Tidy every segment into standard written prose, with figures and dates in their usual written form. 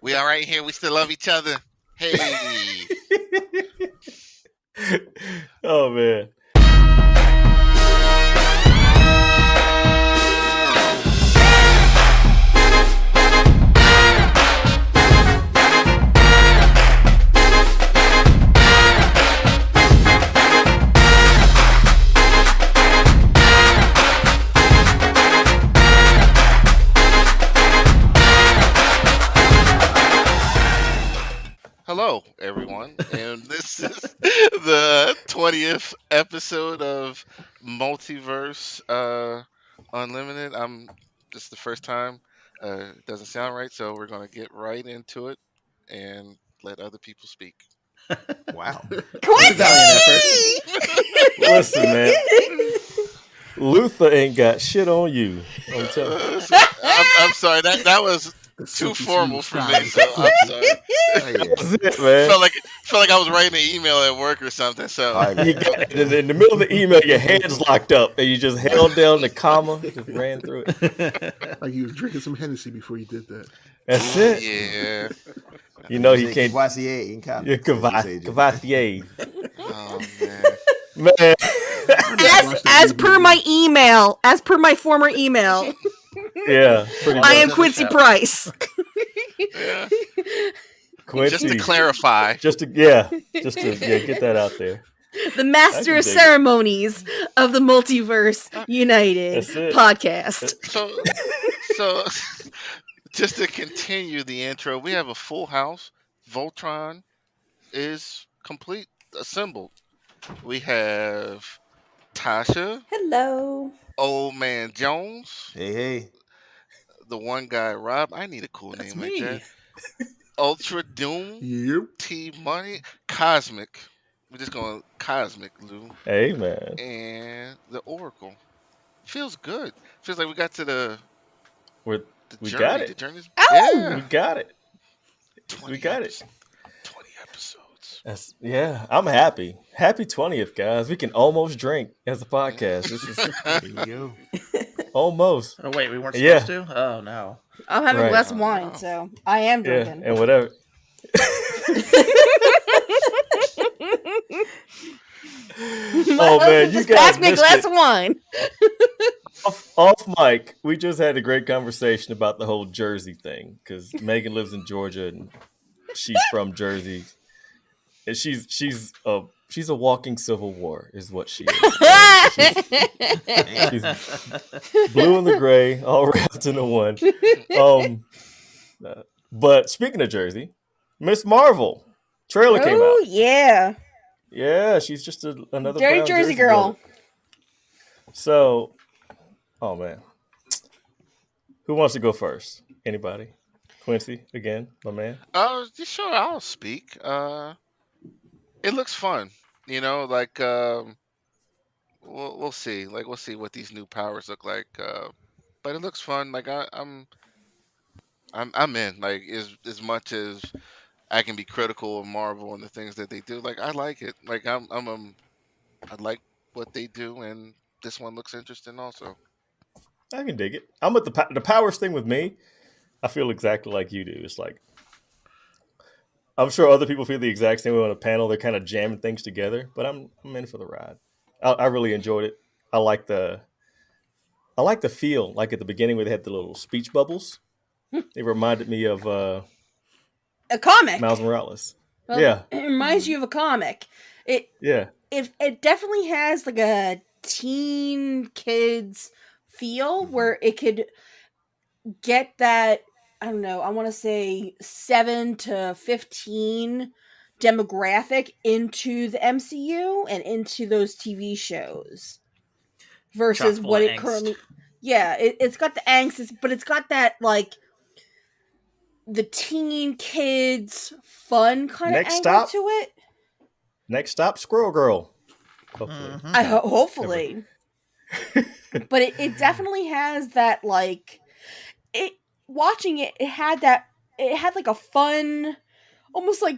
We all right here. We still love each other. Hey. Oh man. Hello, everyone, and this is the 20th episode of Multiverse Unlimited. This is the first time. It doesn't sound right, so we're going to get right into it and let other people speak. Wow. Quincy! Listen, man. Luther ain't got shit on you. I'm sorry. That was too formal for me, so I'm sorry. That's it, man. felt like I was writing an email at work or something. So You got, in the middle of the email, your hands locked up, and you just held down the comma, just ran through it. Like you was drinking some Hennessy before you did that. That's it. Yeah. You know he can't. Cavassier in college. You're Cavassier. Oh man. Man. As per my email, as per my former email, Yeah. I am Quincy Price. Yeah. Quincy. Just to clarify. Just to get that out there. The master of ceremonies of the Multiverse United podcast. So just to continue the intro, we have a full house. Voltron is complete, assembled. We have Tasha. Hello. Old Man Jones. Hey. The one guy, Rob. I need a cool That's name me. like that. Ultra Doom. Yep. T Money. Cosmic. We're just going Cosmic, Lou. Hey, man. And the Oracle. Feels good. Feels like we got to the We journey. got it. The journey's, Oh! yeah. We got it. 20 We got episodes. it. 20 episodes. I'm happy. Happy 20th, guys. We can almost drink as a podcast. This is There you go. almost. Oh wait, we weren't supposed to? Oh no. I'm having Right. less wine, so I am Yeah, drinking. and whatever. Oh man, you Just guys pass me a missed glass it. of wine. Off mic, we just had a great conversation about the whole Jersey thing because Megan lives in Georgia and she's from Jersey, and she's a walking civil war, is what she is. She's blue and the gray, all wrapped into one. But speaking of Jersey, Miss Marvel trailer came out. Oh yeah, Yeah, she's just another dirty brown Jersey girl. So, oh man, who wants to go first? Anybody? Quincy again, my man. Sure, I'll speak. It looks fun. Like we'll see. Like we'll see what these new powers look like. But it looks fun. Like I'm in. Like as much as I can be critical of Marvel and the things that they do. Like I like it. Like I like what they do, and this one looks interesting also. I can dig it. I'm with the powers thing with me. I feel exactly like you do. It's like I'm sure other people feel the exact same way on a panel. They're kind of jamming things together, but I'm in for the ride. I really enjoyed it. I like the feel. Like at the beginning where they had the little speech bubbles. It reminded me of A comic. Miles Morales. Well, Yeah. it reminds you of a comic. It definitely has like a teen kids feel where it could get that, I don't know, I want to say 7 to 15 demographic into the MCU and into those TV shows versus Chock full what of it angst. currently. Yeah, it's got the angst, but it's got that like the teen kids fun kind of Next angle stop. to it. Next stop, Squirrel Girl. Hopefully. Hopefully. But it definitely has that, like, it watching it had like a fun, almost like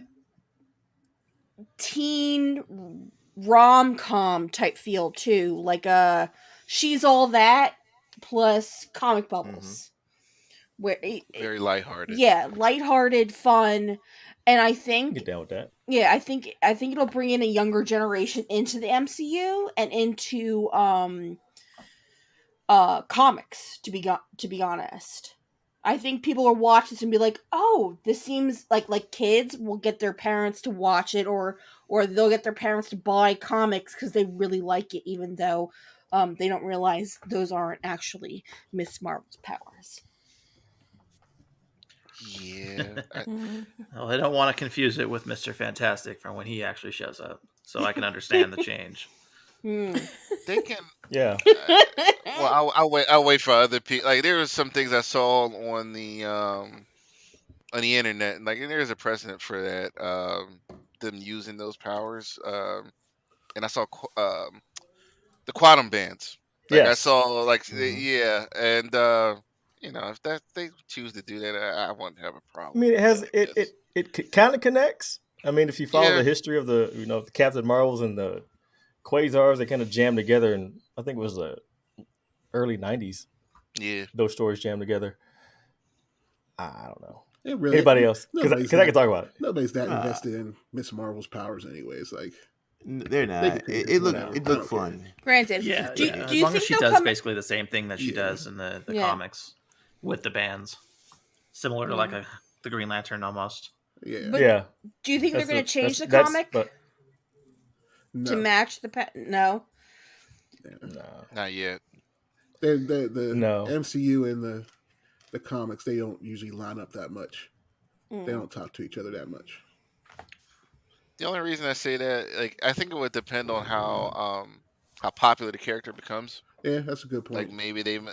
teen rom-com type feel too, like She's All That plus comic bubbles, where Very lighthearted. yeah, lighthearted, fun, and I think Get down with that. yeah, I think it'll bring in a younger generation into the MCU and into comics. To be honest, I think people will watch this and be like, "Oh, this seems like kids will get their parents to watch it, or they'll get their parents to buy comics because they really like it, even though they don't realize those aren't actually Miss Marvel's powers." Yeah. Well, I don't want to confuse it with Mr. Fantastic from when he actually shows up, so I can understand the change. They can. Yeah. Well, I'll wait for other people. Like there was some things I saw on the internet, and like and there's a precedent for that. Them using those powers. And I saw the quantum bands. Like I Yes. saw yeah, and if that they choose to do that, I wouldn't have a I problem. mean, it has with that, I guess. it kind of connects. I mean, if you follow Yeah. the history of the the Captain Marvels and the Quasars, they kind of jammed together, and I think it was the early '90s. Yeah. Those stories jammed together. I don't know. It really, Anybody else? Because nobody's I can talk about it. Nobody's that invested in Miss Marvel's powers, anyways. Like they're not. They can It whatever. looked fun. Granted, Yeah, do as you long think as she they'll does come? basically the same thing that she Yeah. does in the Yeah. comics with the bands, similar to like the Green Lantern almost. yeah, But- Yeah. Do you think they're That's going to change the that's- comic But no, to match the no? no. Not yet. the No. MCU and the comics, they don't usually line up that much. Mm. They don't talk to each other that much. The only reason I say that, like, I think it would depend on how popular the character becomes. Yeah, that's a good Like point. maybe they would.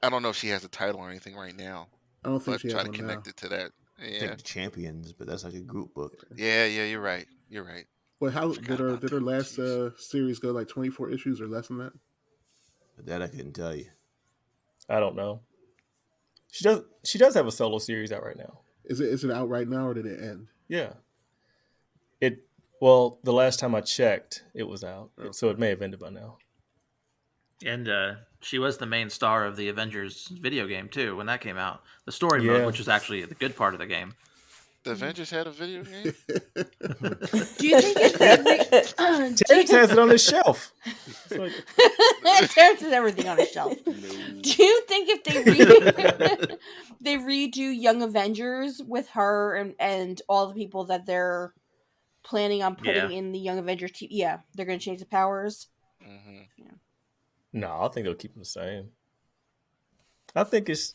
I don't know if she has a title or anything right now, I don't think but she has try to one now. connect it to that. I Yeah. think the Champions, but that's like a group book. Yeah. You're right. You're right. Well, how Forgot did her about that. last series go? Like 24 issues or less than that? But that I couldn't tell you. I don't know. She does have a solo series out right now. Is it out right now or did it end? Yeah. Well, the last time I checked, it was out, so it may have ended by now. And she was the main star of the Avengers video game too when that came out. The story Yeah. mode, which was actually the good part of the game. The Avengers had a video game. Do you think if they Terrence has it on his shelf. It's like, Terrence has everything on his shelf. Do you think if they redo Young Avengers with her and all the people that they're planning on putting in the Young Avengers team, they're going to change the powers? Mm-hmm. no, I think they'll keep them the same. I think it's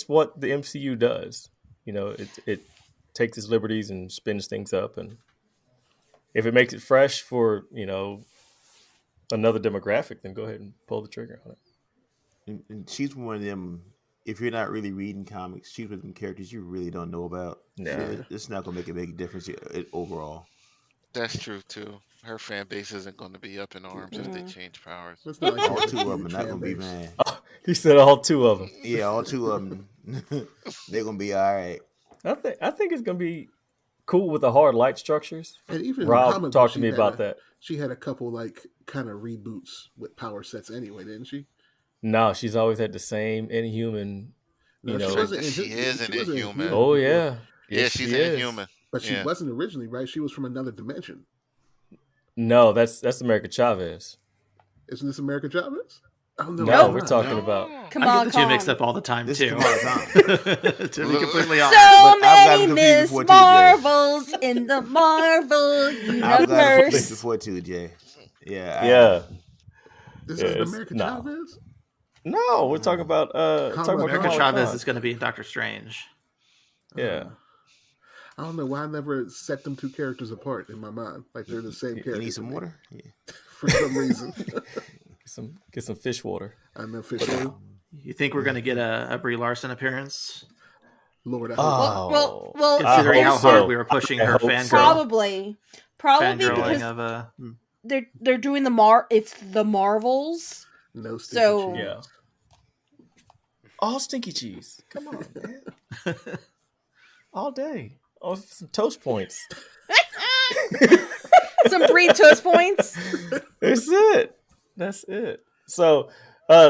what the MCU does. It takes its liberties and spins things up, and if it makes it fresh for another demographic, then go ahead and pull the trigger on it. And she's one of them. If you're not really reading comics, she's one of them characters you really don't know about. Nah. So it's not gonna make a big difference overall. That's true too. Her fan base isn't going to be up in arms if they change powers. It's not like All it's a two of them huge are not fan gonna be base. mad. He said all two of them. Yeah, all two of them. They're gonna be all right. I think it's gonna be cool with the hard light structures. And even in the Rob comic talked book, to me she had about a- that. She had a couple like kind of reboots with power sets anyway, didn't she? No, she's always had the same Inhuman. No, know, she wasn't. She is an Inhuman. Oh before. yeah, Yeah, Yes, she's she an is. Inhuman. But she Yeah. wasn't originally, right? She was from another dimension. No, that's America Chavez. Isn't this America Chavez? Oh no, No, it's we're not. talking about. Come I on, get the two mixed up all the time This too. is Kamala Khan. To be completely honest. So But I've got many confused Miss before too, Jay. Marvels in the Marvel I've got it universe. before too, Jay. Yeah. Yeah. This Yeah, is it's- America no. Chavez. No, we're talking about America Kamala Chavez Khan. is going to be Doctor Strange. Yeah. I don't know why I never set them two characters apart in my mind. Like they're the same You character. need some water? Yeah. for some reason. Get some fish water. I know fish too. You think we're going to get a Brie Larson appearance? Lord, I hope. Oh, well, Considering I how hope hard so. we were pushing I her hope so. fangirl, probably fangirling because of they're doing it's the Marvels. no stinky so- cheese. Yeah. All stinky cheese. Come on, man. All day. Oh, some toast points. Some Brie toast points. That's it. So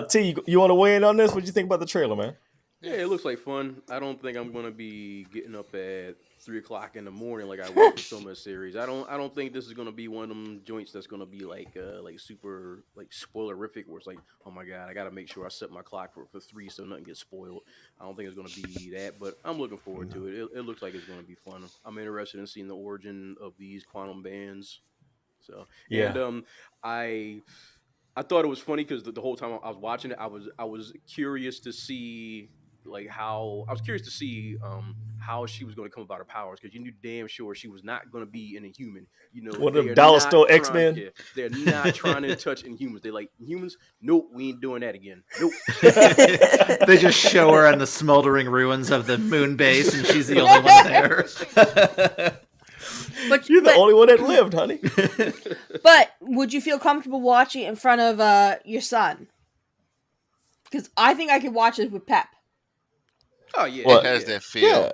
T, you want to weigh in on this? What do you think about the trailer, man? Yeah, it looks like fun. I don't think I'm gonna be getting up at 3 o'clock in the morning like I was with some of the series. I don't think this is gonna be one of them joints that's gonna be like super like spoilerific where it's like, oh my god, I gotta make sure I set my clock for 3 so nothing gets spoiled. I don't think it's gonna be that, but I'm looking forward to it. It looks like it's gonna be fun. I'm interested in seeing the origin of these quantum bands. So Yeah. and I thought it was funny because the whole time I was watching it, I was curious to see like how she was going to come about her powers because you knew damn sure she was not going to be an Inhuman. You know, One of them dollar store X-Men. Yeah, they're not trying to touch Inhumans. They like Inhumans. Nope, we ain't doing that again. Nope. They just show her on the smoldering ruins of the moon base, and she's the only one there. But you're the only one that lived, honey. But would you feel comfortable watching it in front of your son? Because I think I could watch it with Pep. Oh yeah, it has that feel.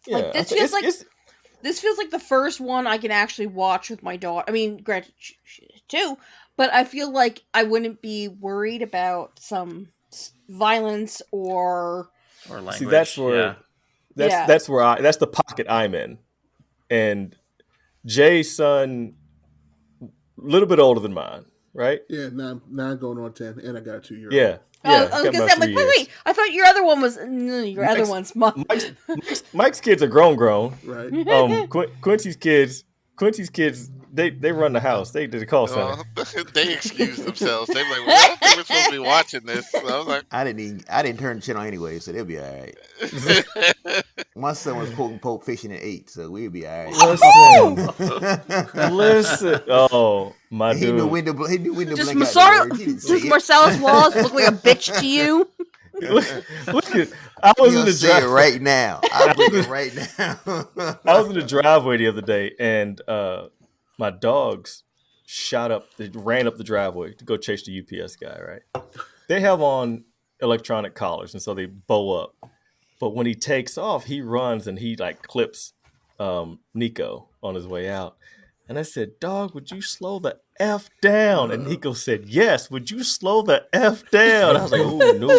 Yeah. Like this feels like the first one I can actually watch with my daughter. I mean, granted, she did too, but I feel like I wouldn't be worried about some violence or language. See, that's where that's the pocket I'm in. And Jay's son, a little bit older than mine, right? Yeah, nine going on 10, and I got a 2-year-old. Yeah. I was gonna say, I'm like, wait, I thought your other one was other one's mom. Mike's kids are grown, right? Quincy's kids, they run the house. They did the call center. They excused themselves. They were like, well, I don't think we're supposed to be watching this. So I was like, I didn't turn the channel anyway, so they'll be all right. My son was quoting Pulp Fiction at 8, so we'll be all right. Listen. Oh, my dude. He knew when to Does blink out the words. Does Marcellus Wallace look like a bitch to you? Look at, I was in the driveway right now. I'll bring it right now. I was in the driveway the other day, and my dogs ran up the driveway to go chase the UPS guy. Right? They have on electronic collars, and so they bow up. But when he takes off, he runs and he like clips Nico on his way out. And I said, dog, would you slow the F down? And Nico said, yes, would you slow the F down? I was like, oh, no.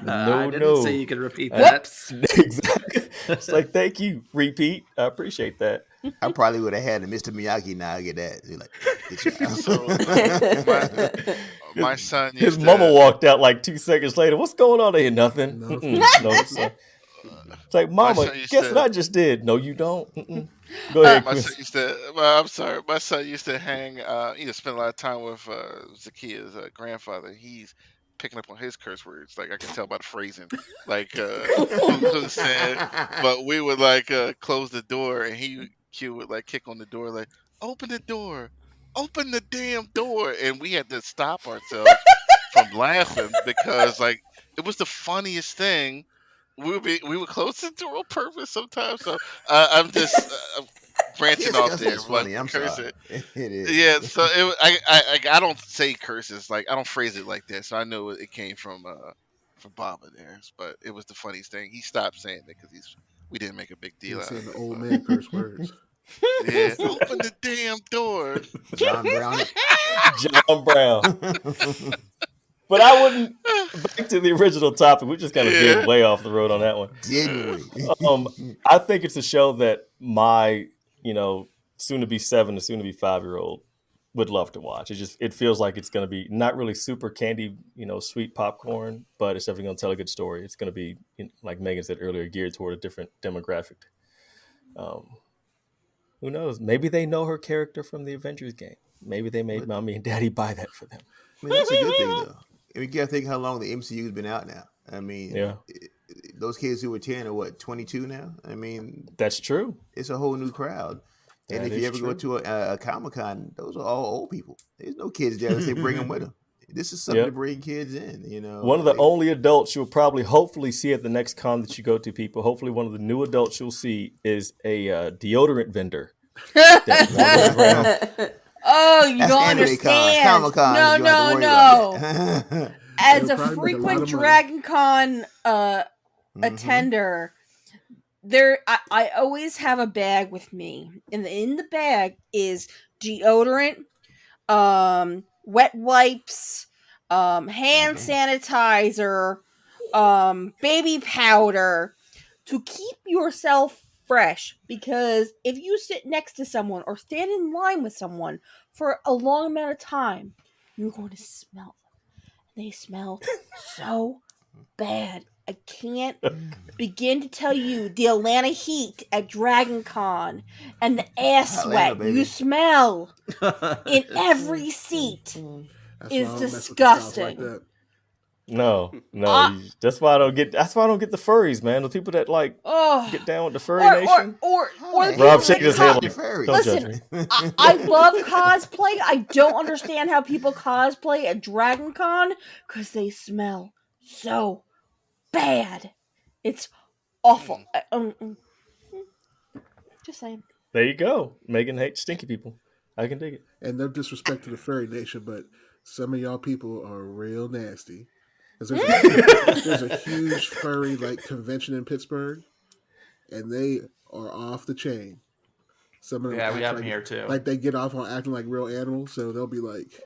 I didn't say you could repeat that. Exactly. It's like, thank you, repeat. I appreciate that. I probably would have had a Mr. Miyagi now. Get that. So, my son used his mama walked out like 2 seconds later. What's going on here? Nothing. No, son. It's like, mama, guess what I just did? No, you don't. Go ahead, Chris. My son used to hang, spend a lot of time with Zakia's grandfather. He's picking up on his curse words. Like, I can tell by the phrasing. Like, but we would, like, close the door, and Q would, like, kick on the door, like, open the door. Open the damn door. And we had to stop ourselves from laughing because, like, it was the funniest thing. We would close the door on purpose sometimes. So I'm just branching off there. Funny. I'm sorry. It is. Yeah. So I don't say curses, like I don't phrase it like that. So I know it came from Baba there. But it was the funniest thing. He stopped saying it because we didn't make a big deal out of it. The old man curse words. Yeah. Open the damn door. John Brown. John Brown. But I wouldn't. Back to the original topic. We just kind of veered way off the road on that one. I think it's a show that my, soon to be 7 to soon to be 5-year-old would love to watch. It feels like it's going to be not really super candy, sweet popcorn, but it's definitely going to tell a good story. It's going to be, like Megan said earlier, geared toward a different demographic. Who knows? Maybe they know her character from the Avengers game. Maybe they made mommy and daddy buy that for them. I mean, that's a good thing, though. I mean, you gotta think how long the MCU's been out now. I mean, those kids who were 10 are what, 22 now? I mean, that's true. It's a whole new crowd. And if you ever go to a Comic-Con, those are all old people. There's no kids there unless they bring them with them. This is something to bring kids in, One of the only adults you'll probably hopefully see at the next con that you go to, people. Hopefully one of the new adults you'll see is a deodorant vendor. Oh, you don't understand. No. As a frequent Dragon Con attender, I always have a bag with me. And in the bag is deodorant, wet wipes, hand sanitizer, baby powder to keep yourself fresh. Because if you sit next to someone or stand in line with someone for a long amount of time, you're going to smell them. They smell so bad. I can't begin to tell you the Atlanta heat at Dragon Con and the ass sweat you smell in every seat is disgusting. No, that's why I don't get. That's why I don't get the furries, man. The people that like get down with the furry nation. Or Rob shaking his head like, don't judge me. I love cosplay. I don't understand how people cosplay at Dragon Con because they smell so bad. It's awful. Just saying. There you go. Megan hates stinky people. I can dig it. And no disrespect to the furry nation, but some of y'all people are real nasty. There's a huge furry like convention in Pittsburgh, and they are off the chain. Some of them we have them here too. Like they get off on acting like real animals, so they'll be like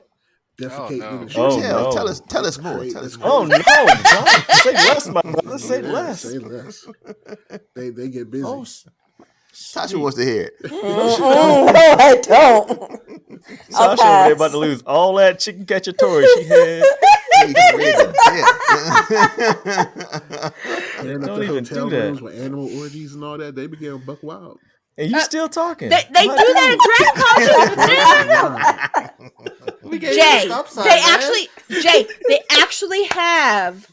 defecating in the shit. Tell us more. Oh no! Don't say less, my brother. Say less. Say less. They get busy. Oh, Sasha wants to hear it. I don't. Sasha over there about to lose all that chicken cacciatore she had. Don't even do that. With animal orgies and all that, they began buck wild. And you still talking? They do that at Dragon Con. Jay, they actually have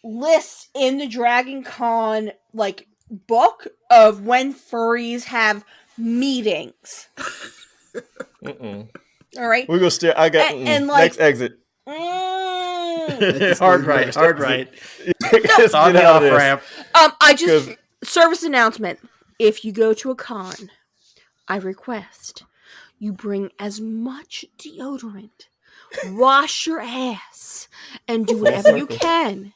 lists in the Dragon Con like book of when furries have meetings. All right, we go stare. I got and like, next exit. Hard right. Get on the off ramp. I just service announcement. If you go to a con, I request you bring as much deodorant, wash your ass, and do whatever you can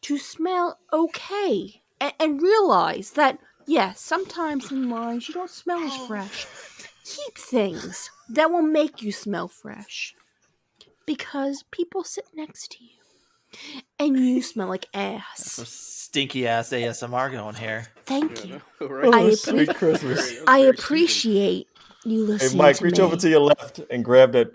to smell okay. And realize that, yes, sometimes in lines you don't smell as fresh. Keep things that will make you smell fresh. Because people sit next to you. And you smell like ass. Stinky ass ASMR going here. Thank you. Right. I appreciate you listening. Hey, Mike, to reach me. over to your left and grab that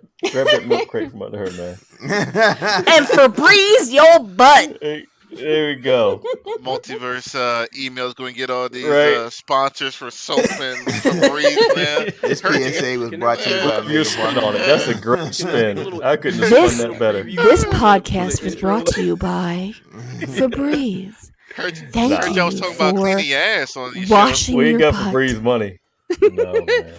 milk crate from under her, man. And Febreze your butt. Hey, there we go. Multiverse emails going to get all these sponsors for soap and Febreze, man. This PSA was brought to you by your spin on it. That's a great spin. I couldn't have spun that better. This podcast was brought to you by Febreze. Thank you was talking about cleaning ass on these washing we ain't your got butt. Febreze money. No, man.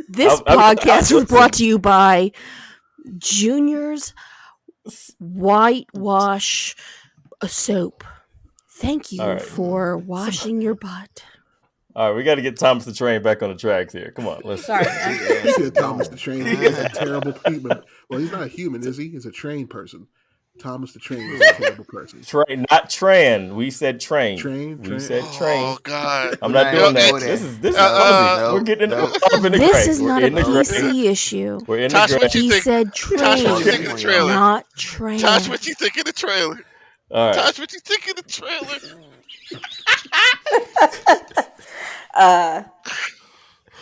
This podcast was brought to you by Junior's Whitewash Soap. Thank you for washing your butt. All right, we got to get Thomas the Train back on the tracks here. Come on, let's. Sorry, Thomas the Train is a terrible human. Well, he's not a human, is he? He's a trained person. Thomas the Train is a terrible person. Train, not Tran. We said train. We said train. Oh God! I'm not doing that. This is fuzzy. We're getting in the This is not a PC issue. We're in Tosh, the what you think? said train, Tosh, what you think of the trailer? not train. Tosh, what you think of the trailer? All right. Tosh, what you think of the trailer?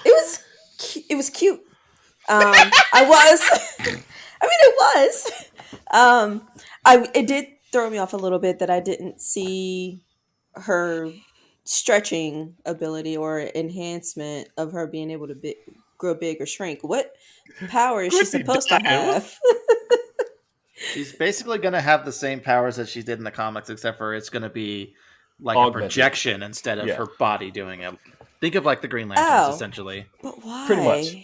It was cute. It did throw me off a little bit that I didn't see her stretching ability or enhancement of her being able to grow big or shrink. What power is she supposed to have? She's basically going to have the same powers that she did in the comics, except for it's going to be like Augmented. a projection instead of her body doing it. Think of like the Green Lanterns, essentially. But why? Pretty much.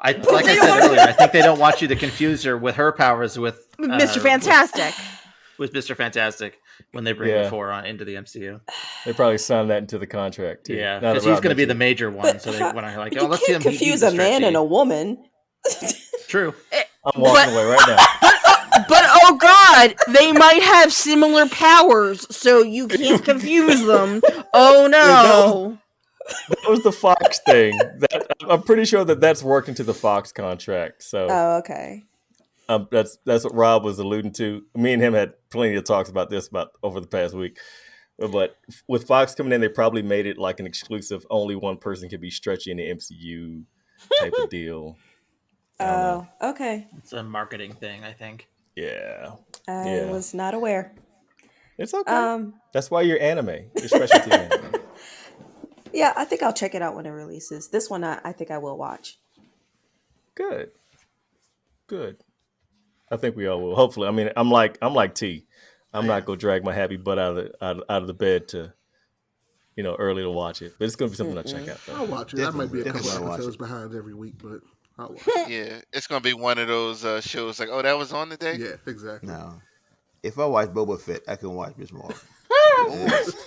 Like I said earlier, I think they don't want you to confuse her with her powers with Mr. Fantastic. With Mr. Fantastic when they bring her into the MCU. They probably signed that into the contract too. Yeah, because he's going to be the major one. So they want to like, you can't confuse a man and a woman. True. I'm walking away right now. But oh God, they might have similar powers, so you can't confuse them. Oh no. That was the Fox thing. I'm pretty sure that's worked into the Fox contract. So, okay. That's what Rob was alluding to. Me and him had plenty of talks about this over the past week. But with Fox coming in, they probably made it like an exclusive. Only one person can be stretchy in the MCU type of deal. Oh, okay. It's a marketing thing, I think. Yeah. I was not aware. It's okay. That's why you're anime. You're specialty anime. Yeah, I think I'll check it out when it releases. This one, I think I will watch. Good. I think we all will. Hopefully, I mean, I'm like T. I'm not gonna drag my happy butt out of the bed to, early to watch it. But it's gonna be something I check out. Though. I'll watch it. Definitely, I might be a couple definitely episodes behind every week, but I'll watch it. Yeah, it's gonna be one of those shows like, oh, that was on today. Yeah, exactly. No. If I watch Boba Fett, I can watch Miss Marvel.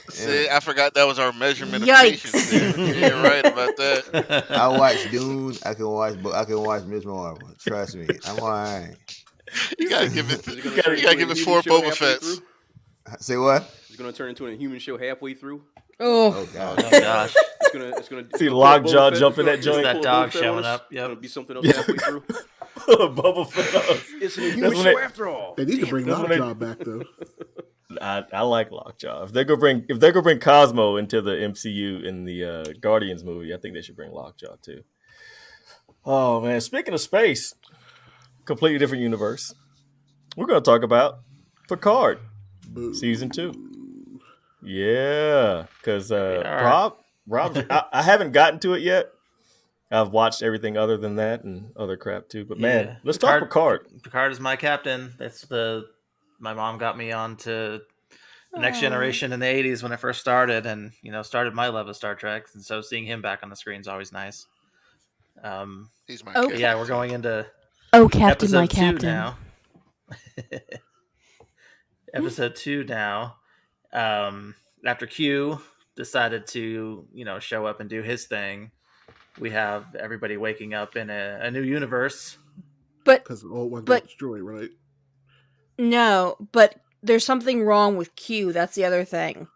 See, I forgot that was our measurement Yikes. of patience. There. You're right about that. I watch Dune. I can watch Miss Marvel. Trust me, I'm alright. You gotta give it. Is it You gonna turn gotta into give a it human 4 show Boba halfway Fetts. through? Say what? It's gonna turn into a human show halfway through. Oh, Oh God. Oh gosh, It's gonna See pull Lockjaw Boba Fett, jumping that it's gonna joint. that pull dog Boba Fett showing on us. up, yep. It's gonna be something else halfway through. Boba Fett. It's a human That's when show they- after all. They need to bring That's when they- Lockjaw back though. I like Lockjaw. If they're gonna bring Cosmo into the MCU in the Guardians movie, I think they should bring Lockjaw too. Oh man, speaking of space, completely different universe. We're gonna talk about Picard Boo. Season 2. Yeah, because are. Rob, I haven't gotten to it yet. I've watched everything other than that and other crap too. But man, Yeah. let's talk Picard. Picard is my captain. My mom got me on to the Next Generation in the 80s when I first started, and started my love of Star Trek. And so seeing him back on the screen is always nice. He's my Okay. captain. Yeah, we're going into oh, Captain, episode my 2 Captain. now. Episode 2 now. After Q decided to, show up and do his thing, we have everybody waking up in a new universe. But Because the old one But- got destroyed, right? no, but there's something wrong with Q. That's the other thing.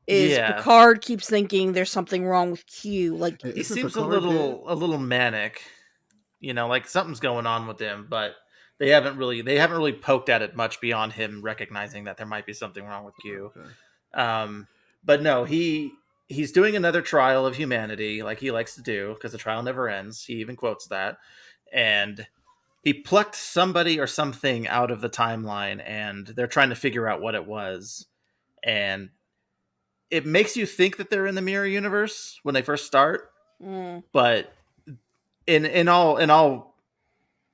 Is Yeah. Picard keeps thinking there's something wrong with Q. Like, Hey, He isn't seems Picard a little manic, like something's going on with him, but they haven't really poked at it much beyond him recognizing that there might be something wrong with Q. Okay. But no, he's doing another trial of humanity, like he likes to do, because the trial never ends. He even quotes that, and he plucked somebody or something out of the timeline, and they're trying to figure out what it was, and it makes you think that they're in the mirror universe when they first start, but in all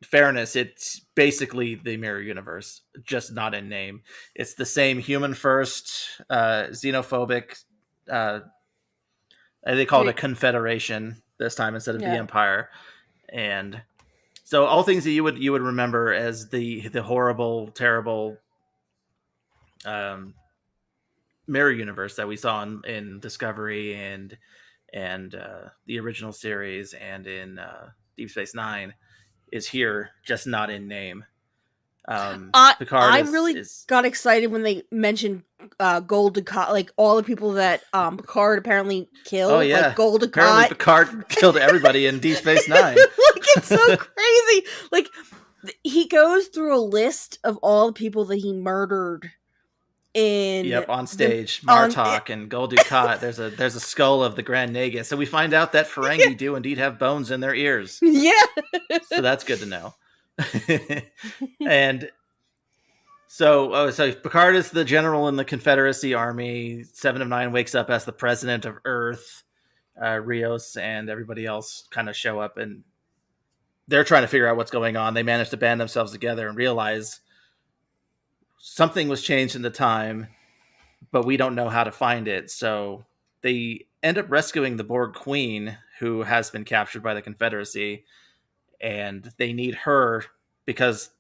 fairness, it's basically the mirror universe, just not in name. It's the same human first, xenophobic. They call it a confederation this time instead of the empire, and so all things that you would remember as the horrible, terrible mirror universe that we saw in Discovery and the original series and in Deep Space Nine is here, just not in name. Picard I really got excited when they mentioned Gul Dukat, like all the people that Picard apparently killed. Oh yeah, like Gul Dukat. Apparently Picard killed everybody in Deep Space Nine. Like, it's so crazy. Like, he goes through a list of all the people that he murdered. On stage, Martok and Gul Dukat. There's a skull of the Grand Nagus, so we find out that Ferengi do indeed have bones in their ears. Yeah, so that's good to know. And so Picard is the general in the Confederacy Army. 7 of 9 wakes up as the president of Earth. Rios and everybody else kind of show up, and they're trying to figure out what's going on. They manage to band themselves together and realize something was changed in the time, but we don't know how to find it. So they end up rescuing the Borg Queen, who has been captured by the Confederacy, and they need her because,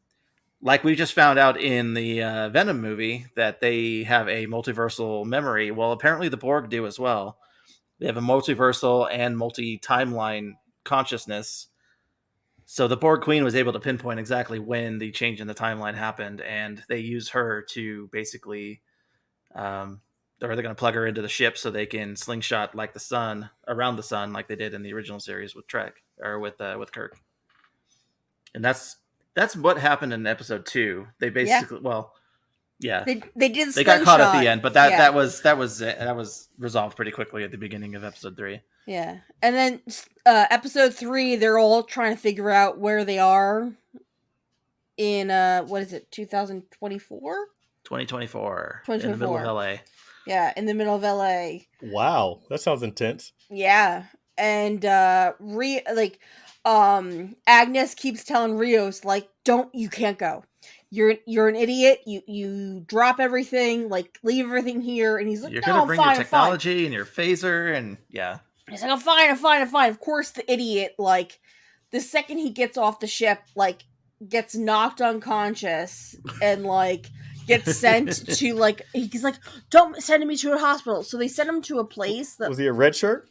like we just found out in the Venom movie, that they have a multiversal memory. Well, apparently the Borg do as well. They have a multiversal and multi-timeline consciousness. So the Borg Queen was able to pinpoint exactly when the change in the timeline happened, and they use her to basically or they're going to plug her into the ship so they can slingshot like the sun around the sun, like they did in the original series with Trek or with Kirk. And that's what happened in episode 2. They basically, they did. They got caught at the end, but that was resolved pretty quickly at the beginning of episode 3. Yeah, and then episode 3, they're all trying to figure out where they are in 2024? 2024. In the middle of LA. Yeah, in the middle of LA. Wow, that sounds intense. Yeah, and Agnes keeps telling Rios, like, you can't go. You're an idiot. You drop everything, like, leave everything here. And he's like, you're no, gonna bring fine, your technology and your phaser, and yeah. He's like, I'm fine. Of course, the idiot, like, the second he gets off the ship, like, gets knocked unconscious and, like, gets sent to, like, he's like, don't send me to a hospital. So they send him to a place that... Was he a red shirt?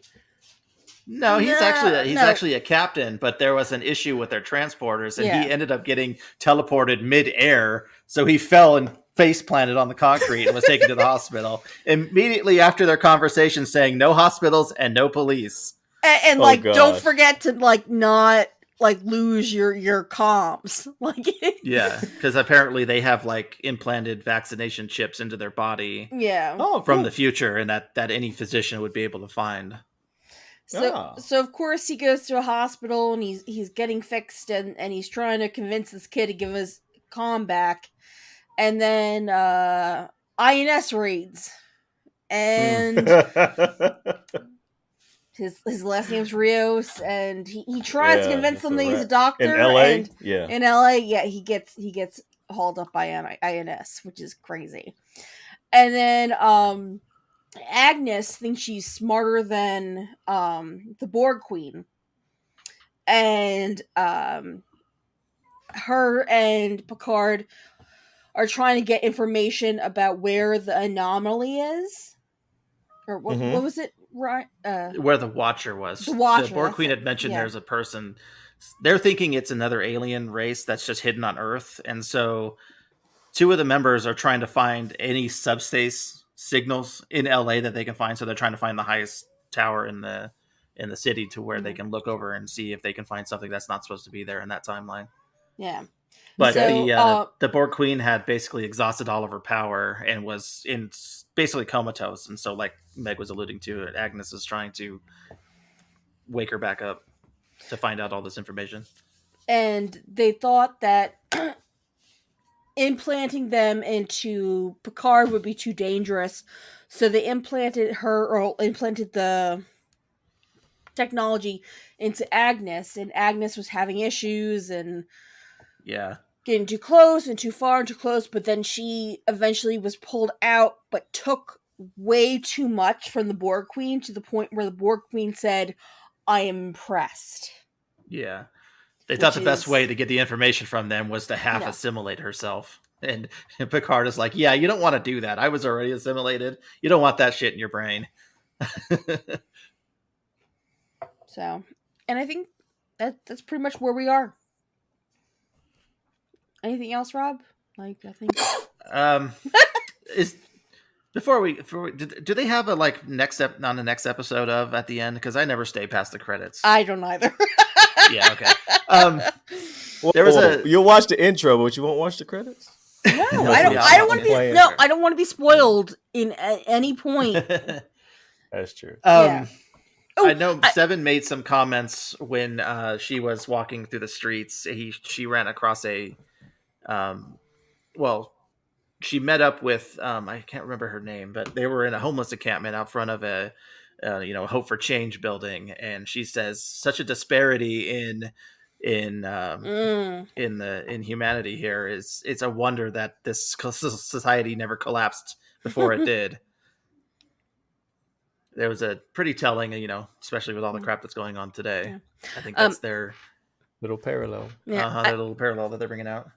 No, he's actually a captain, but there was an issue with their transporters, and he ended up getting teleported mid-air, so he fell and face planted on the concrete and was taken to the hospital immediately after their conversation saying no hospitals and no police. And like, don't forget to, like, not, like, lose your comms. Like, yeah, because apparently they have, like, implanted vaccination chips into their body. Yeah. From the future, and that any physician would be able to find. So of course he goes to a hospital and he's getting fixed and he's trying to convince this kid to give his comm back. And then INS raids. And his last name's Rios, and he tries to convince them that he's a doctor. In LA? And in LA, he gets hauled up by INS, which is crazy. And then Agnes thinks she's smarter than the Borg Queen. And her and Picard are trying to get information about where the anomaly is. Or what was it? Right, where the Watcher was. The Watcher. The Borg Queen had mentioned there's a person. They're thinking it's another alien race that's just hidden on Earth. And so 2 of the members are trying to find any subspace signals in LA that they can find. So they're trying to find the highest tower in the city to where they can look over and see if they can find something that's not supposed to be there in that timeline. Yeah. But the Borg Queen had basically exhausted all of her power and was in basically comatose. And so, like Meg was alluding to, Agnes is trying to wake her back up to find out all this information. And they thought that implanting them into Picard would be too dangerous. So they implanted the technology into Agnes. And Agnes was having issues and... Yeah. Getting too close and too far and too close, but then she eventually was pulled out, but took way too much from the Borg Queen to the point where the Borg Queen said, I am impressed. Yeah. They thought the best way to get the information from them was to half assimilate herself. And Picard is like, yeah, you don't want to do that. I was already assimilated. You don't want that shit in your brain. So, and I think that's pretty much where we are. Anything else, Rob? Like, I think do they have a next episode of at the end? Because I never stay past the credits. I don't either. Yeah, okay. There was you'll watch the intro, but you won't watch the credits. No, I don't want to be. No, I don't want to be spoiled at any point. That's true. Yeah. I know Seven made some comments when she was walking through the streets. She ran across she met up with I can't remember her name, but they were in a homeless encampment out front of a Hope for Change building, and she says such a disparity in humanity here it's a wonder that this society never collapsed before it did. There was a pretty telling, especially with all the crap that's going on today. Yeah. I think that's their little parallel. Yeah, their little parallel that they're bringing out.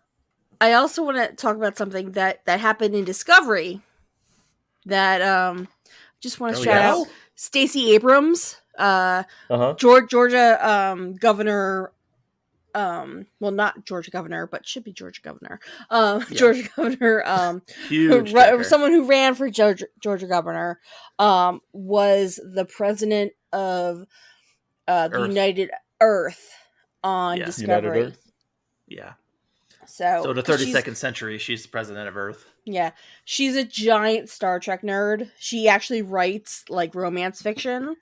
I also want to talk about something that happened in Discovery that just want to shout out Stacey Abrams, Georgia governor well, not Georgia governor, but should be Georgia governor. Yeah. Georgia governor, Huge kicker. someone who ran for Georgia governor, was the president of the Earth. United Earth on Yeah. Discovery. United Earth. Yeah. So the 32nd century, she's the president of Earth. Yeah, she's a giant Star Trek nerd. She actually writes like romance fiction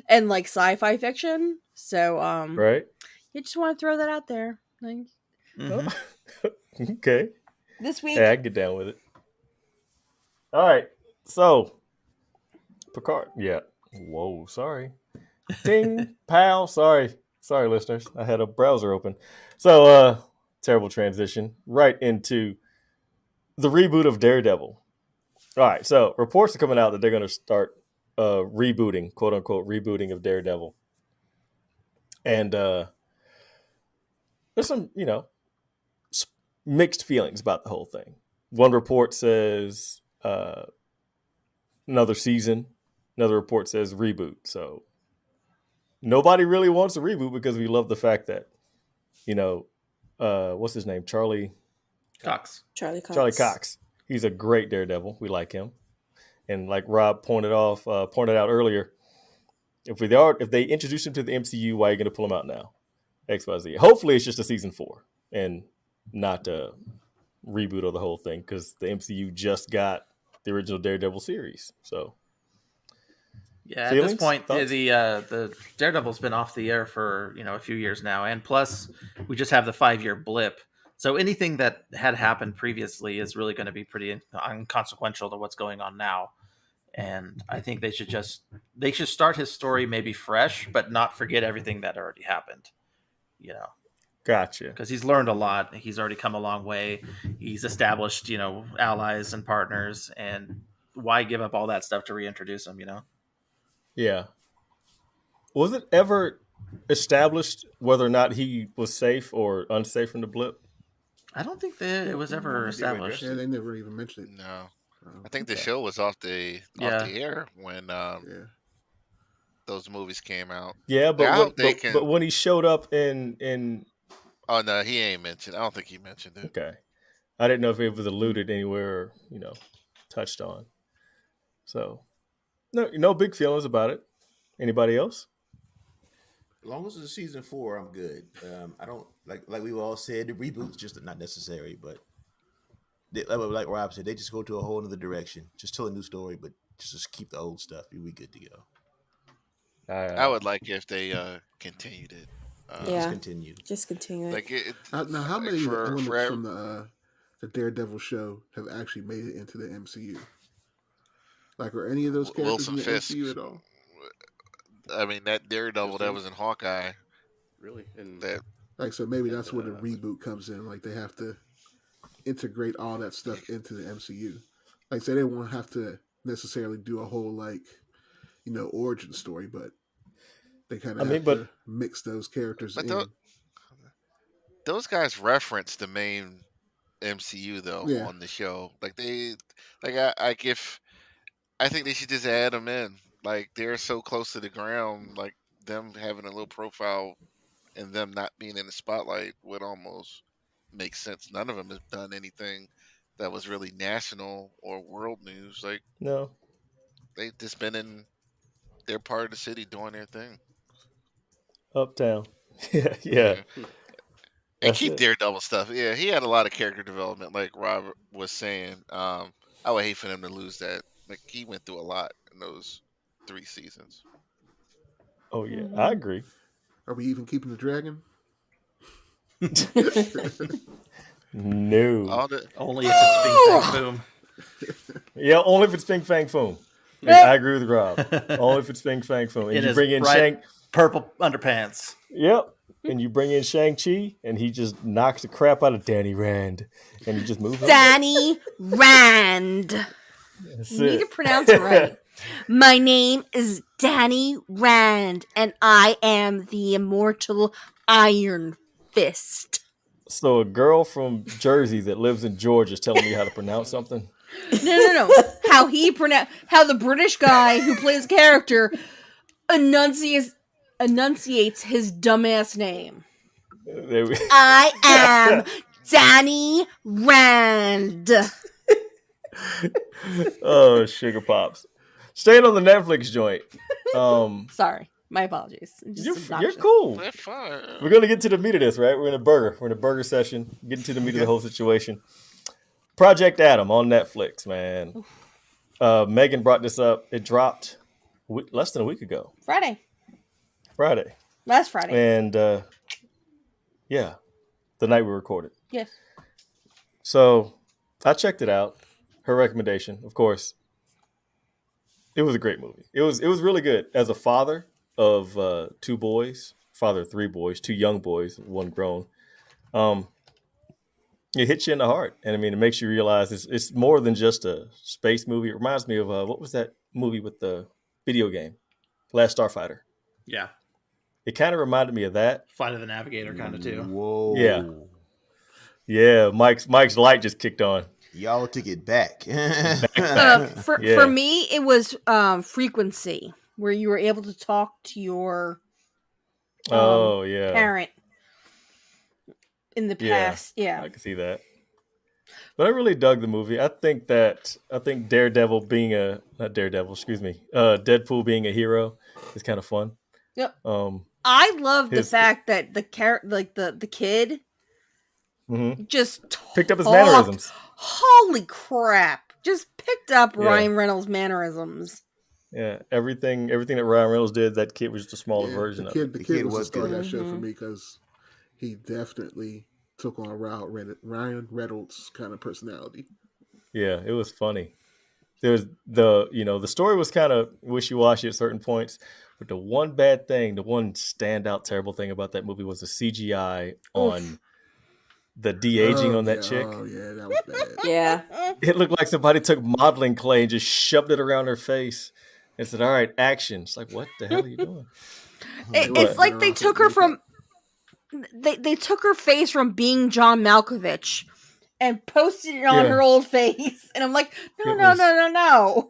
and like sci-fi fiction. So, Right. you just want to throw that out there. Like, Mhm. Okay. this week, Yeah, I can get down with it. All right. So, Picard. Yeah. Whoa. Sorry. Ding. Pow. Sorry, listeners. I had a browser open. So, terrible transition right into the reboot of Daredevil. All right. So, reports are coming out that they're going to start rebooting, quote unquote, rebooting of Daredevil. And there's some, mixed feelings about the whole thing. One report says another season. Another report says reboot. So nobody really wants a reboot because we love the fact that, what's his name? Charlie Cox. Charlie Cox. He's a great Daredevil. We like him. And like Rob pointed out earlier, if they introduce him to the MCU, why are you going to pull him out now? XYZ. Hopefully it's just a season 4 and not a reboot of the whole thing because the MCU just got the original Daredevil series. So yeah, feelings? At this point, Thoughts? the Daredevil's been off the air for a few years now, and plus we just have the 5-year blip. So anything that had happened previously is really going to be pretty inconsequential to what's going on now. And I think they should start his story maybe fresh, but not forget everything that already happened. Gotcha. Because he's learned a lot. He's already come a long way. He's established, allies and partners. And why give up all that stuff to reintroduce him, Yeah. Was it ever established whether or not he was safe or unsafe from the blip? I don't think that it was ever established. Yeah, they never even mentioned it. No, I think the show was off the air when those movies came out. Yeah, but but but when he showed up in oh no, he ain't mentioned. I don't think he mentioned it. Okay, I didn't know if it was alluded anywhere or touched on. So no big feelings about it. Anybody else? As long as it's season 4, I'm good. I don't like we all said, the reboot's just not necessary. But like Rob said, they just go to a whole other direction. Just tell a new story, but just keep the old stuff. You'll be good to go. I would like if they continued it. Just continue. Just continue. Like now, how many for elements from the Daredevil show have actually made it into the MCU? Like, are any of those characters Wilson in the Fisk. MCU at all? I mean, that Daredevil that was in Hawkeye. Really? And Like, so maybe that's where the reboot comes in. Like, they have to integrate all that stuff into the MCU. Like, so they won't have to necessarily do a whole origin story, but they kind of have to mix those characters in. Those guys reference the main MCU though on the show. Like I think they should just add them in. Like they're so close to the ground, like them having a little profile and them not being in the spotlight would almost make sense. None of them have done anything that was really national or world news. Like no, they just been in their part of the city doing their thing. Uptown. yeah. And keep Daredevil stuff. Yeah, he had a lot of character development, like Robert was saying. I would hate for them to lose that. Like he went through a lot in those 3 seasons. Oh yeah, I agree. Are we even keeping the dragon? No. Only if it's Bing Fang Boom. Yeah, only if it's Bing Fang Foom. I agree with Rob. Only if it's Bing Fang Foom. And you bring in purple underpants. Yep. And you bring in Shang-Chi, and he just knocks the crap out of Danny Rand. And he just moves on. Danny Rand. You need to pronounce it right. My name is Danny Rand, and I am the immortal Iron Fist. So a girl from Jersey that lives in Georgia is telling me how to pronounce something? No. How the British guy who plays character enunciates his dumbass name. I am Danny Rand. Oh, sugar pops. Staying on the Netflix joint. Sorry, my apologies. You're cool. They're fine. We're gonna get to the meat of this, right? We're in a burger session. Getting to the meat of the whole situation. Project Adam on Netflix, man. Megan brought this up. It dropped less than a week ago. Friday. Last Friday. And yeah, the night we recorded. Yes. So I checked it out. Her recommendation, of course. It was a great movie. It was really good. As a father of two boys, father of three boys, two young boys, one grown. It hits you in the heart, and I mean, it makes you realize it's more than just a space movie. It reminds me of what was that movie with the video game, Last Starfighter? Yeah, it kind of reminded me of that. Flight of the Navigator, kind of too. Whoa. Yeah. Mike's light just kicked on. Y'all took it back. For me, it was Frequency, where you were able to talk to your parent in the past. Yeah, I can see that. But I really dug the movie. I think Daredevil being Deadpool being a hero is kind of fun. Yep. I love the fact that the kid just picked up his mannerisms. Holy crap! Just picked up Ryan Reynolds' mannerisms. Yeah, everything that Ryan Reynolds did, that kid was just a smaller version of it. The kid was the star of that show for me because he definitely took on Ryan Reynolds' kind of personality. Yeah, it was funny. There was the story was kind of wishy-washy at certain points, but the one standout terrible thing about that movie was the CGI on the de-aging on that chick. Oh yeah, that was bad. Yeah. It looked like somebody took modeling clay and just shoved it around her face and said, "All right, action." It's like, what the hell are you doing? It's like they took her from they took her face from being John Malkovich and posted it on her old face, and I'm like, no.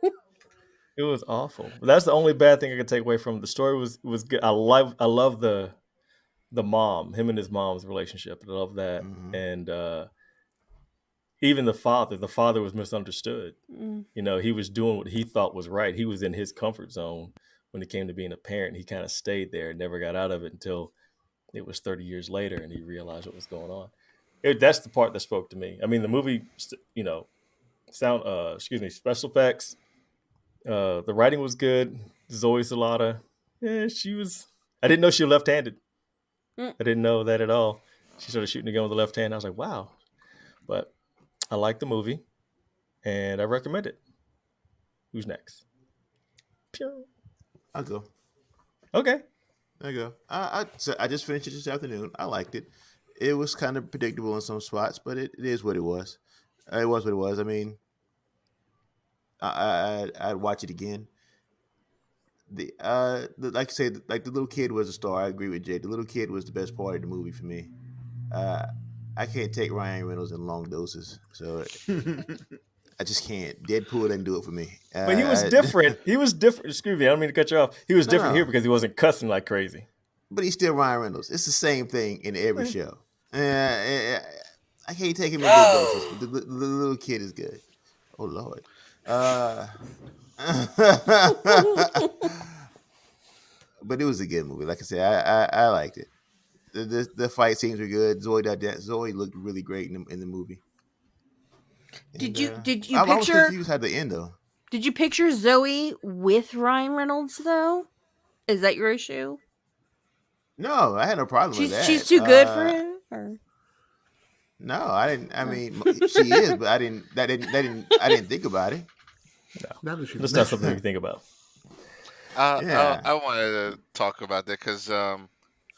It was awful. That's the only bad thing I could take away from it. The story was good. I love the mom, him and his mom's relationship. I love that. And even the father was misunderstood. He was doing what he thought was right. He was in his comfort zone when it came to being a parent. He kind of stayed there and never got out of it until it was 30 years later and he realized what was going on. That's the part that spoke to me. I mean, the movie, special effects, the writing was good. Zoe Salata, I didn't know she was left-handed. I didn't know that at all. She started shooting the gun with the left hand. I was like, wow. But I like the movie, and I recommend it. Who's next? I'll go. Okay. There you go. I just finished it this afternoon. I liked it. It was kind of predictable in some spots, but it is what it was. It was what it was. I mean, I'd watch it again. Like I said, like the little kid was a star. I agree with Jay. The little kid was the best part of the movie for me. I can't take Ryan Reynolds in long doses, so I just can't. Deadpool didn't do it for me. But he was different. He was different. Excuse me, I don't mean to cut you off. He was different here because he wasn't cussing like crazy. But he's still Ryan Reynolds. It's the same thing in every show. I can't take him in good doses. But the little kid is good. Oh Lord. But it was a good movie. Like I said, I liked it. The fight scenes were good. Zoe looked really great in the movie. And, did you I was picture? confused at the end though. Did you picture Zoe with Ryan Reynolds though? Is that your issue? No, I had no problem with that. She's too good for him. Or? No, I didn't. I mean, she is, but I didn't. I didn't think about it. No, that's not something you think about. I wanted to talk about that because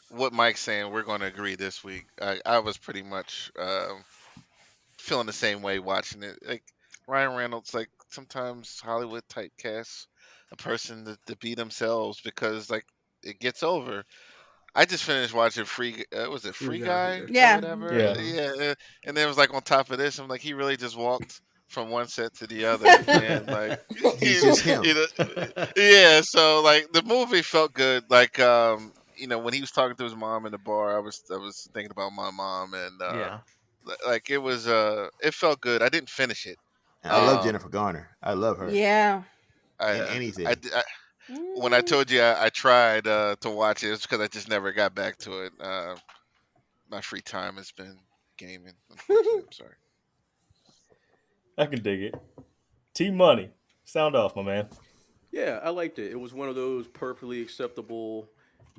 what Mike's saying, we're going to agree this week. I was pretty much feeling the same way watching it. Like Ryan Reynolds, like sometimes Hollywood typecasts a person to be themselves because like it gets over. I just finished watching Free Guy? Yeah. Whatever. Yeah. And then it was like on top of this, I'm like, he really just walked from one set to the other, and like he's just him. Yeah. So like the movie felt good. Like when he was talking to his mom in the bar, I was thinking about my mom, and Yeah. like it felt good. I didn't finish it. And I love Um, Jennifer Garner. I love her Yeah. in I, I, anything. I when I told you I tried to watch it, it's because I just never got back to it. My free time has been gaming. Unfortunately, I'm sorry. I can dig it. T Money, sound off, my man. Yeah, I liked it. It was one of those perfectly acceptable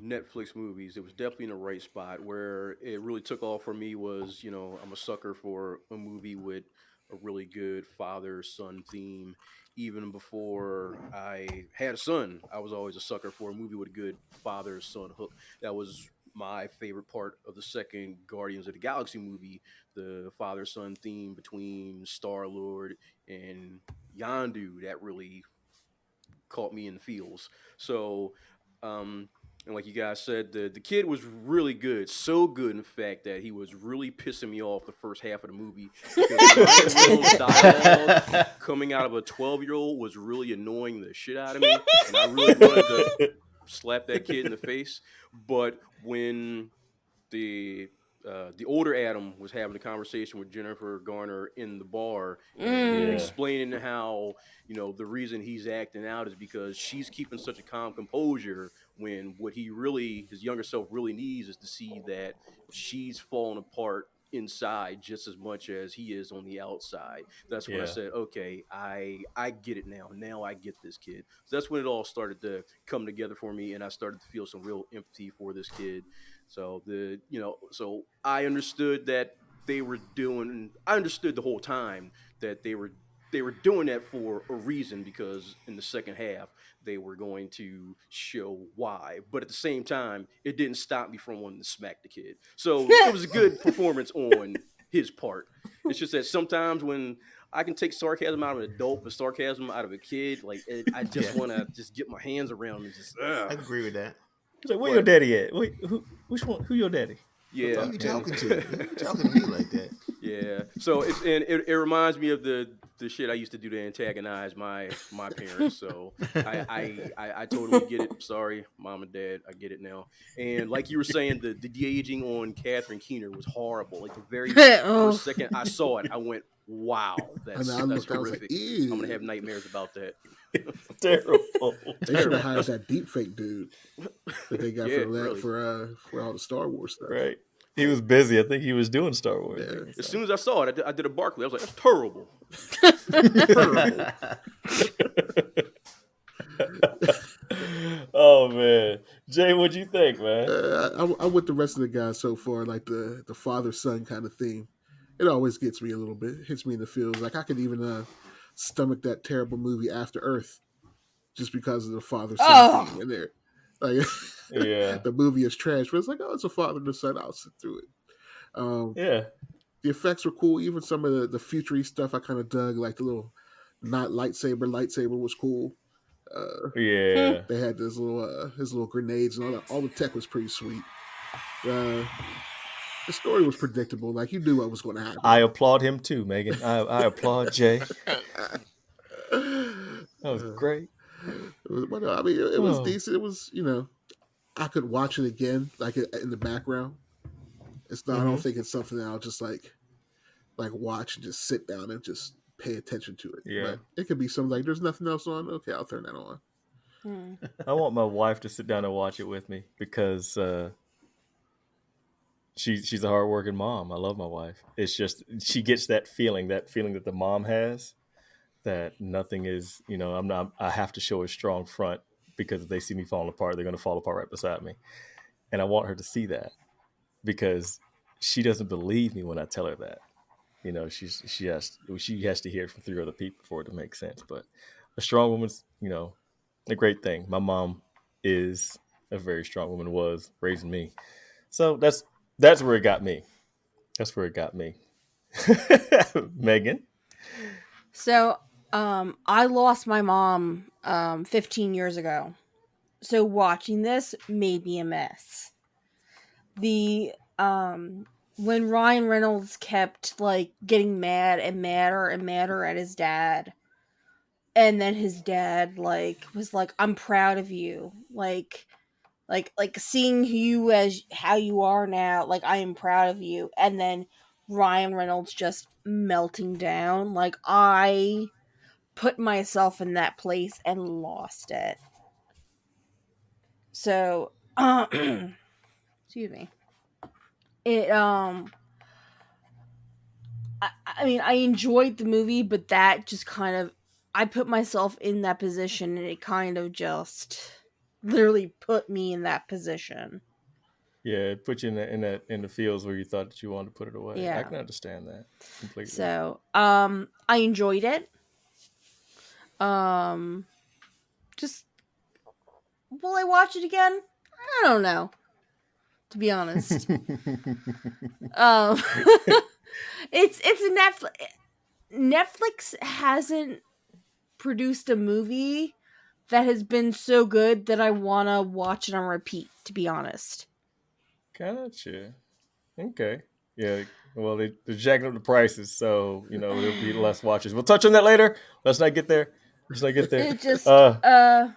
Netflix movies. It was definitely in the right spot. Where it really took off for me was, I'm a sucker for a movie with a really good father son theme. Even before I had a son, I was always a sucker for a movie with a good father son hook. That was my favorite part of the second Guardians of the Galaxy movie, the father son theme between Star Lord and Yondu. That really caught me in the feels. So, um, and like you guys said, the kid was really good, so good in fact that he was really pissing me off the first half of the movie because Ryan Reynolds' dialogue coming out of a 12-year-old was really annoying the shit out of me, and I really wanted to slap that kid in the face. But when the older Adam was having a conversation with Jennifer Garner in the bar and Yeah. explaining how the reason he's acting out is because she's keeping such a calm composure when what his younger self really needs is to see that she's falling apart inside just as much as he is on the outside. That's when I Yeah. said, okay, I get it now I get this kid. So that's when it all started to come together for me, and I started to feel some real empathy for this kid. So I understood that I understood the whole time that they were doing that for a reason, because in the second half they were going to show why. But at the same time, it didn't stop me from wanting to smack the kid. So it was a good performance on his part. It's just that sometimes when I can take sarcasm out of an adult, but sarcasm out of a kid, like I just Yeah, want to just get my hands around him and just. I agree with that. He's like, where your But daddy at? Wait, which one? Who your daddy? yeah, Who you and talking to? Who you talking to me like that? yeah. So it reminds me of the shit I used to do to antagonize my parents. So I totally get it. Sorry, mom and dad, I get it now. And like you were saying, the de-aging on Catherine Keener was horrible. Like the very Oh. first second I saw it, I went, "Wow, And that's I that's looked, I was like, horrific. I'm gonna ew. have nightmares about that." Terrible. They should have Terrible. hired that deep fake dude that they got Yeah, for that really. for all the Star Wars stuff. Right. He was busy. I think he was doing Star Wars. Yeah. As soon as I saw it, I did a Barkley. I was like, "That's terrible, terrible." Oh man, Jay, what'd you think, man? I'm with the rest of the guys so far. Like the father son kind of theme, it always gets me a little bit. It hits me in the feels. Like I could even stomach that terrible movie After Earth just because of the father son Oh. theme in there. Like Yeah, the movie is trash, but it's like, oh, it's a father and a son. I'll sit through it. yeah, The effects were cool. Even some of the futury stuff I kind of dug. Like the little not lightsaber was cool. yeah. They had his little grenades and all that. All the tech was pretty sweet. Uh, the story was predictable. Like you knew what was going to I happen. applaud him too, Megan. I applaud Jay. That was Uh, great. but I mean, it was Oh, decent. It was I could watch it again, like in the background. It's not. I don't mm-hmm. think it's something that I'll just like watch and just sit down and just pay attention to it. Yeah. But it could be something like there's nothing else on. Okay, I'll turn that on. I want my wife to sit down and watch it with me because she's a hardworking mom. I love my wife. It's just she gets that feeling that the mom has, that nothing is, I have to show a strong front because if they see me falling apart, they're going to fall apart right beside me. And I want her to see that because she doesn't believe me when I tell her that. She has to hear it from 3 other people for it to make sense. But a strong woman's, a great thing. My mom is a very strong woman, was raising me. So that's where it got me. That's where it got me. Megan. So, I lost my mom 15 years ago. So watching this made me a mess. The when Ryan Reynolds kept like getting mad and madder and madder at his dad, and then his dad like was like, "I'm proud of you." Like like seeing you as how you are now, like I am proud of you, and then Ryan Reynolds just melting down, like I put myself in that place and lost it. So excuse me. It I mean, I enjoyed the movie, but that just kind of, I put myself in that position, and it kind of just literally put me in that position. Yeah, it put you in the fields where you thought that you wanted to put it away. Yeah. I can understand that completely. So, I enjoyed it. Just, will I watch it again? I don't know, to be honest. It's a Netflix hasn't produced a movie that has been so good that I want to watch it on repeat, to be honest. Gotcha. Okay. Yeah. Well, they're jacking up the prices, so there'll be less watches. We'll touch on that later. Let's not get there. It just, yeah.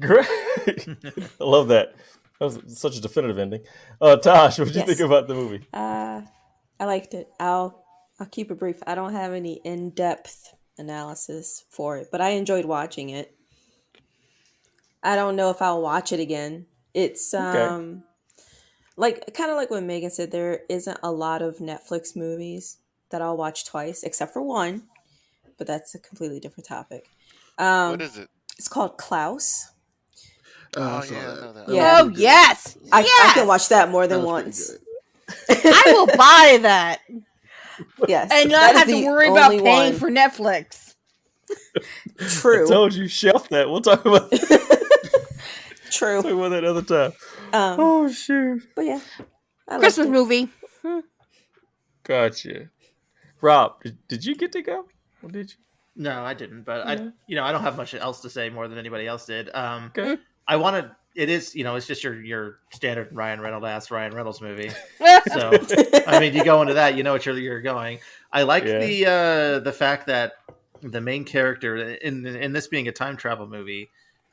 Great. I love that. That was such a definitive ending. Tosh, what did you think about the movie? I liked it. I'll keep it brief. I don't have any in-depth analysis for it, but I enjoyed watching it. I don't know if I'll watch it again. It's like kind of like what Megan said, there isn't a lot of Netflix movies that I'll watch twice, except for one, but that's a completely different topic. What is it? It's called Klaus. Oh, yeah, I know that. Yeah. Oh, yes! I can watch that more than once. I will buy that. Yes. And not have to worry about paying for Netflix. True. I told you, shelf that. We'll talk about True. Talk about that another time. Oh, shoot. But yeah. Christmas movie. Gotcha. Rob, did you get to go? Or did you? No, I didn't. But I don't have much else to say more than anybody else did. Okay. I wanted. It is, it's just your standard Ryan Reynolds movie. So, I mean, you go into that, you know what you're going. I like the fact that the main character in this being a time travel movie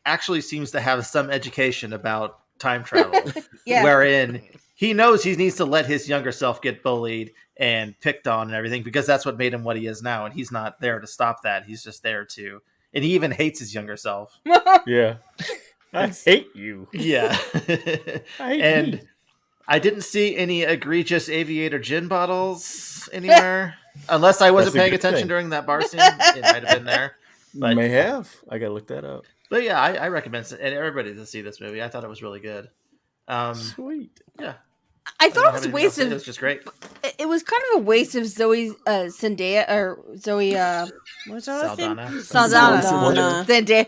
actually seems to have some education about time travel, wherein he knows he needs to let his younger self get bullied and picked on and everything because that's what made him what he is now, and he's not there to stop that. He's just there to, and he even hates his younger self. Yeah. I hate you. Yeah. And I didn't see any egregious aviator gin bottles anywhere. Unless I wasn't paying attention during that bar scene. It might have been there. But, may have. I got to look that up. But yeah, I recommend everybody to see this movie. I thought it was really good. Sweet. Yeah. I thought it was a waste of. It was just great. It was kind of a waste of Zoe Zendaya or Zoe. What's her last name? Saldana. Zendaya.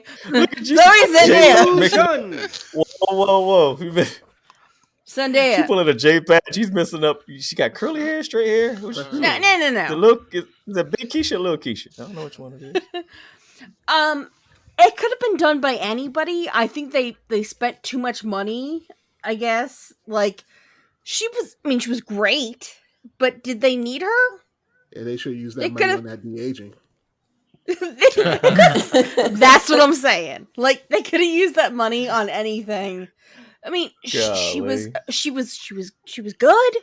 Zoe Zendaya. Whoa! Zendaya. She pulling a J patch. She's messing up. She got curly hair, straight hair. No. The look is that Big Keisha, Little Keisha. I don't know which one it is. It could have been done by anybody. I think they spent too much money. I guess she was great, but did they need her? Yeah, they should use that money on that de-aging. That's what I'm saying. They could have used that money on anything. I mean, she was good,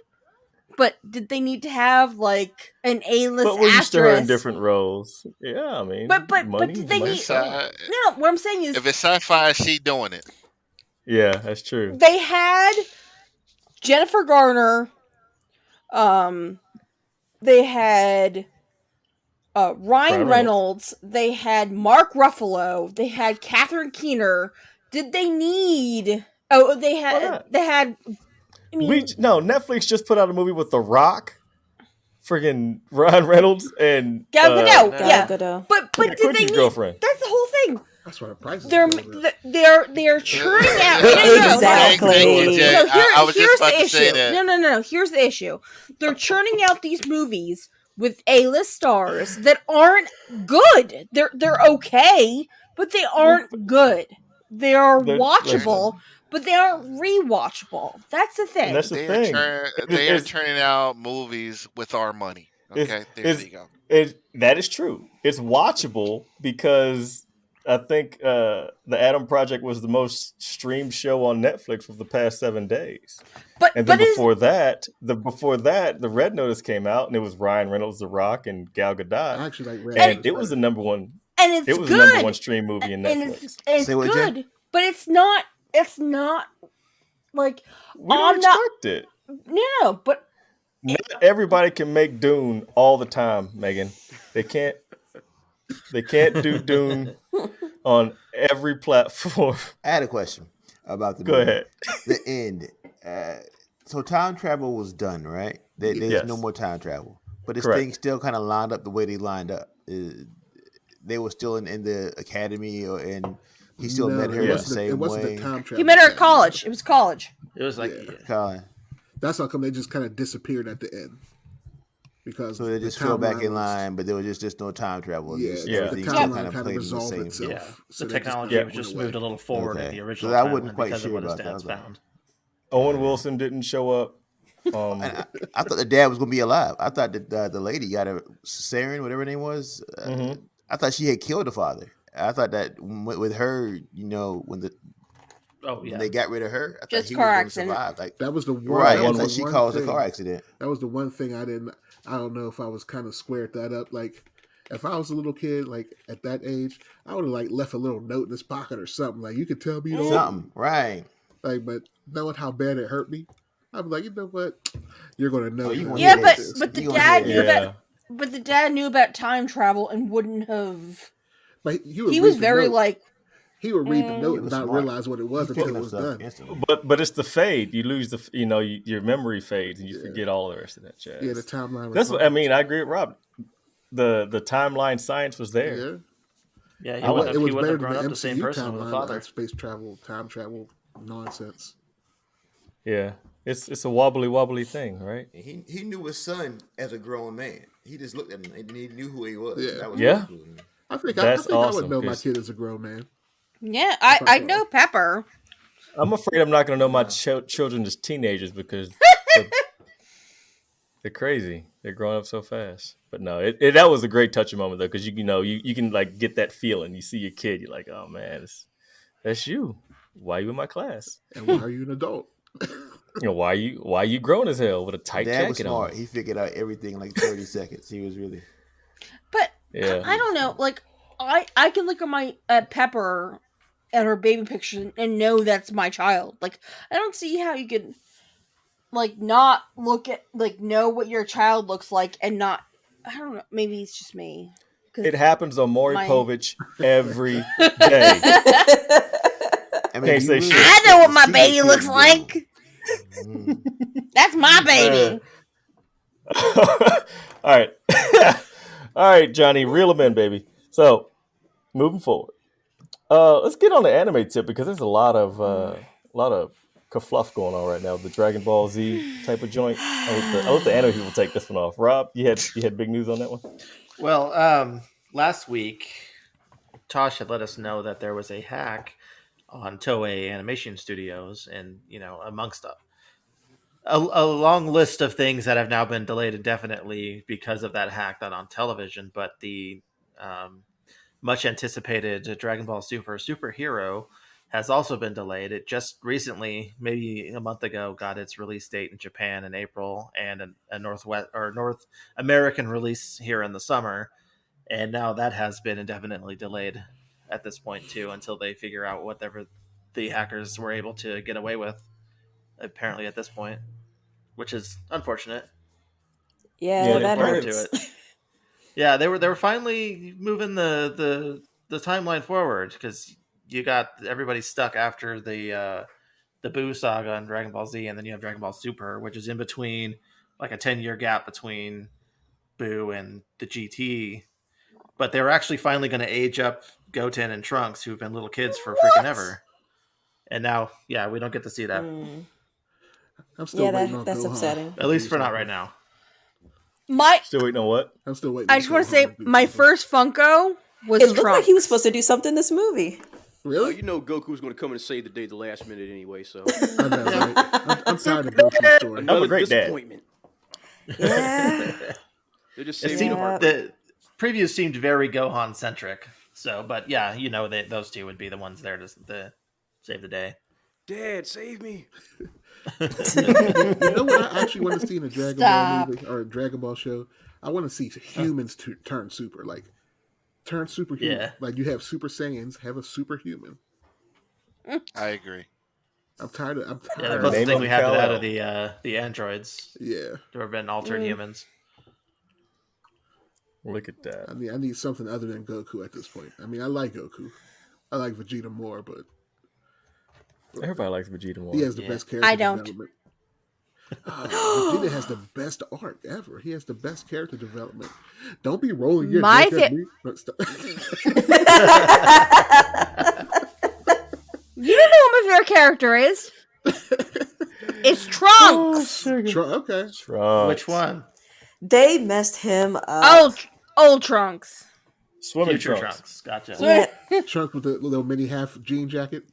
but did they need to have an A-list but we're actress? used to her in different roles. Yeah, I mean, but money, did they money. need? No, what I'm saying is, if it's sci-fi, she doing it. Yeah, that's true. They had Jennifer Garner. They had Ryan Reynolds. They had Mark Ruffalo. They had Catherine Keener. Did they need? Oh, they had. They had. I mean, Netflix just put out a movie with The Rock, friggin' Ryan Reynolds and Gal Gadot. Yeah, Gadot. But did they need? Girlfriend. That's the whole thing. That's why the price is they're churning out. Exactly. I was here's just about the to issue. say that. No. Here's the issue. They're churning out these movies with A-list stars that aren't good. They're okay, but they aren't good. They are watchable, but they aren't rewatchable. That's the thing. And that's the thing. They are turning out movies with our money. Okay, there you go. That is true. It's watchable because the Adam Project was the most streamed show on Netflix for the past 7 days. But And then before that, the Red Notice came out, and it was Ryan Reynolds, The Rock, and Gal Gadot. I actually like Red And Notice it was the better. number one. and it's It was good. the number one stream movie in And Netflix. it's Say what, Jen? good, but it's not. It's not like We don't I'm not. expect it. No, but Not everybody can make Dune all the time, Megan. They can't. They can't do Dune on every platform. I had a question about the Go movie. ahead. The end. So time travel was done, right? There's Yes. no more time travel, but this Correct. thing still kind of lined up the way they lined up. They were still in the academy, and he still met her it the wasn't same it wasn't way. the time travel. he met her at academy. college. It was college. It was like Yeah. Colin. That's how come they just kind of disappeared at the end. Because So they the just fell back timeline in was- line, but there was just no time travel. Yeah, Just Yeah. the everything still timeline kind of kind of played in the resolved same. itself. yeah, So the they technology kinda was just went away. moved a little forward in Okay. the original So I timeline wasn't quite because sure of what his about that. I dad's was like- found. Owen Wilson didn't show up. And I thought the dad was gonna be alive. I thought that the lady got a Saren, whatever her name was. Mhm. I thought she had killed the father. I thought that with her, when Oh when yeah, they got rid of her, I Just thought he car was going to accident. survive. Like That was the one. right, that was until the she one caused a thing- car accident. That was the one thing I didn't. I don't know if I was kind of squared that up. Like, if I was a little kid, like at that age, I would have like left a little note in his pocket or something. Like, you could tell me, Something, right? like, but knowing how bad it hurt me, I'm like, you know what? You're gonna know. you now gonna Yeah, hear about but this. but the You gonna dad hear knew it. about. But the dad knew about time travel and wouldn't have. But He read was the very note. like. He would read the Mm. note He and was not smart. realize what it was He until picked it up was stuff done. instantly. But it's the fade. You lose your memory fades and you forget all the rest of that jazz. Yeah, the timeline. was That's what wrong. I mean. I agree with Rob. The timeline science was there. Yeah, yeah. He it wouldn't was have better grown than up the the same MCU person with a timeline. father. That space travel, time travel nonsense. Yeah. It's a wobbly thing, right? He knew his son as a grown man. He just looked at him and he knew who he was. Yeah. That was Yeah. really cool. I think That's I awesome, would know my 'cause- kid as a grown man. Yeah, I know Pepper. I'm afraid I'm not going to know my children as teenagers because they're crazy. They're growing up so fast. But no, that was a great touching moment though, because you can like get that feeling. You see your kid, you're like, oh man, that's you. Why you in my class? And why are you an adult? Why you grown as hell with a tight Dad was jacket smart. on? He figured out everything in like 30 seconds. He was really. But Yeah. I don't know. Like I can look at Pepper at her baby picture and know that's my child. Like I don't see how you could like not look at like know what your child looks like and not. I don't know. Maybe it's just me. 'Cause It happens on Maury My- Povich every day. I Can't say shit. I know what my see baby your looks kid like. grow. That's my baby. All right. All right, Johnny, reel them in, baby. So, moving forward. Let's get on the anime tip because there's a lot of kerfluff going on right now. The Dragon Ball Z type of joint. I'll let the anime people take this one off. Rob, you had big news on that one? Well, last week, Tosh had let us know that there was a hack on Toei Animation Studios, and amongst a long list of things that have now been delayed indefinitely because of that hack done on television. But the much anticipated Dragon Ball Super Superhero has also been delayed. It just recently, maybe a month ago, got its release date in Japan in April and a North American release here in the summer. And now that has been indefinitely delayed at this point too, until they figure out whatever the hackers were able to get away with. Apparently, at this point, which is unfortunate. Yeah, that prior hurts. to it. Yeah, they were finally moving the timeline forward because you got everybody stuck after the Boo saga on Dragon Ball Z, and then you have Dragon Ball Super, which is in between, like a 10-year gap between Boo and the GT. But they were actually finally going to age up Goten and Trunks, who've been little kids for freaking ever. And now, yeah, we don't get to see that. I'm still waiting Yeah, on that's Gohan. upsetting. At least for not right now. Still waiting on what? I'm still waiting. I on just want to Gohan say be my something. first Funko was It looked Trunks. like he was supposed to do something in this movie. Really? You know Goku's going to come and save the day at the last minute anyway, so. I know, right? I'm tired of Goku's story. Another great dad. disappointment. Yeah. They're just It saving seemed the heart. the previews seemed very Gohan centric. So, but yeah, those two would be the ones there to save the day. Dad, save me. You know what I actually want to see in a Dragon Ball movie or a Dragon Ball show? I want to see humans turn super, turn superhuman. Yeah. Like you have Super Saiyans, have a superhuman. I agree. I'm tired. Yeah, the closest thing we have to that are the androids. Yeah, who have been altered humans. Look at that. I need something other than Goku at this point. I mean, I like Goku. I like Vegeta more, but everybody likes Vegeta more. He has the best character development. Vegeta has the best arc ever. He has the best character development. Don't be rolling your dick at me. You don't know what my favorite character is. It's Trunks. Okay. Trunks. Which one? They messed him up. Old Trunks. Swimming Future Trunks. Gotcha. Yeah. Trunks with the little mini half jean jacket.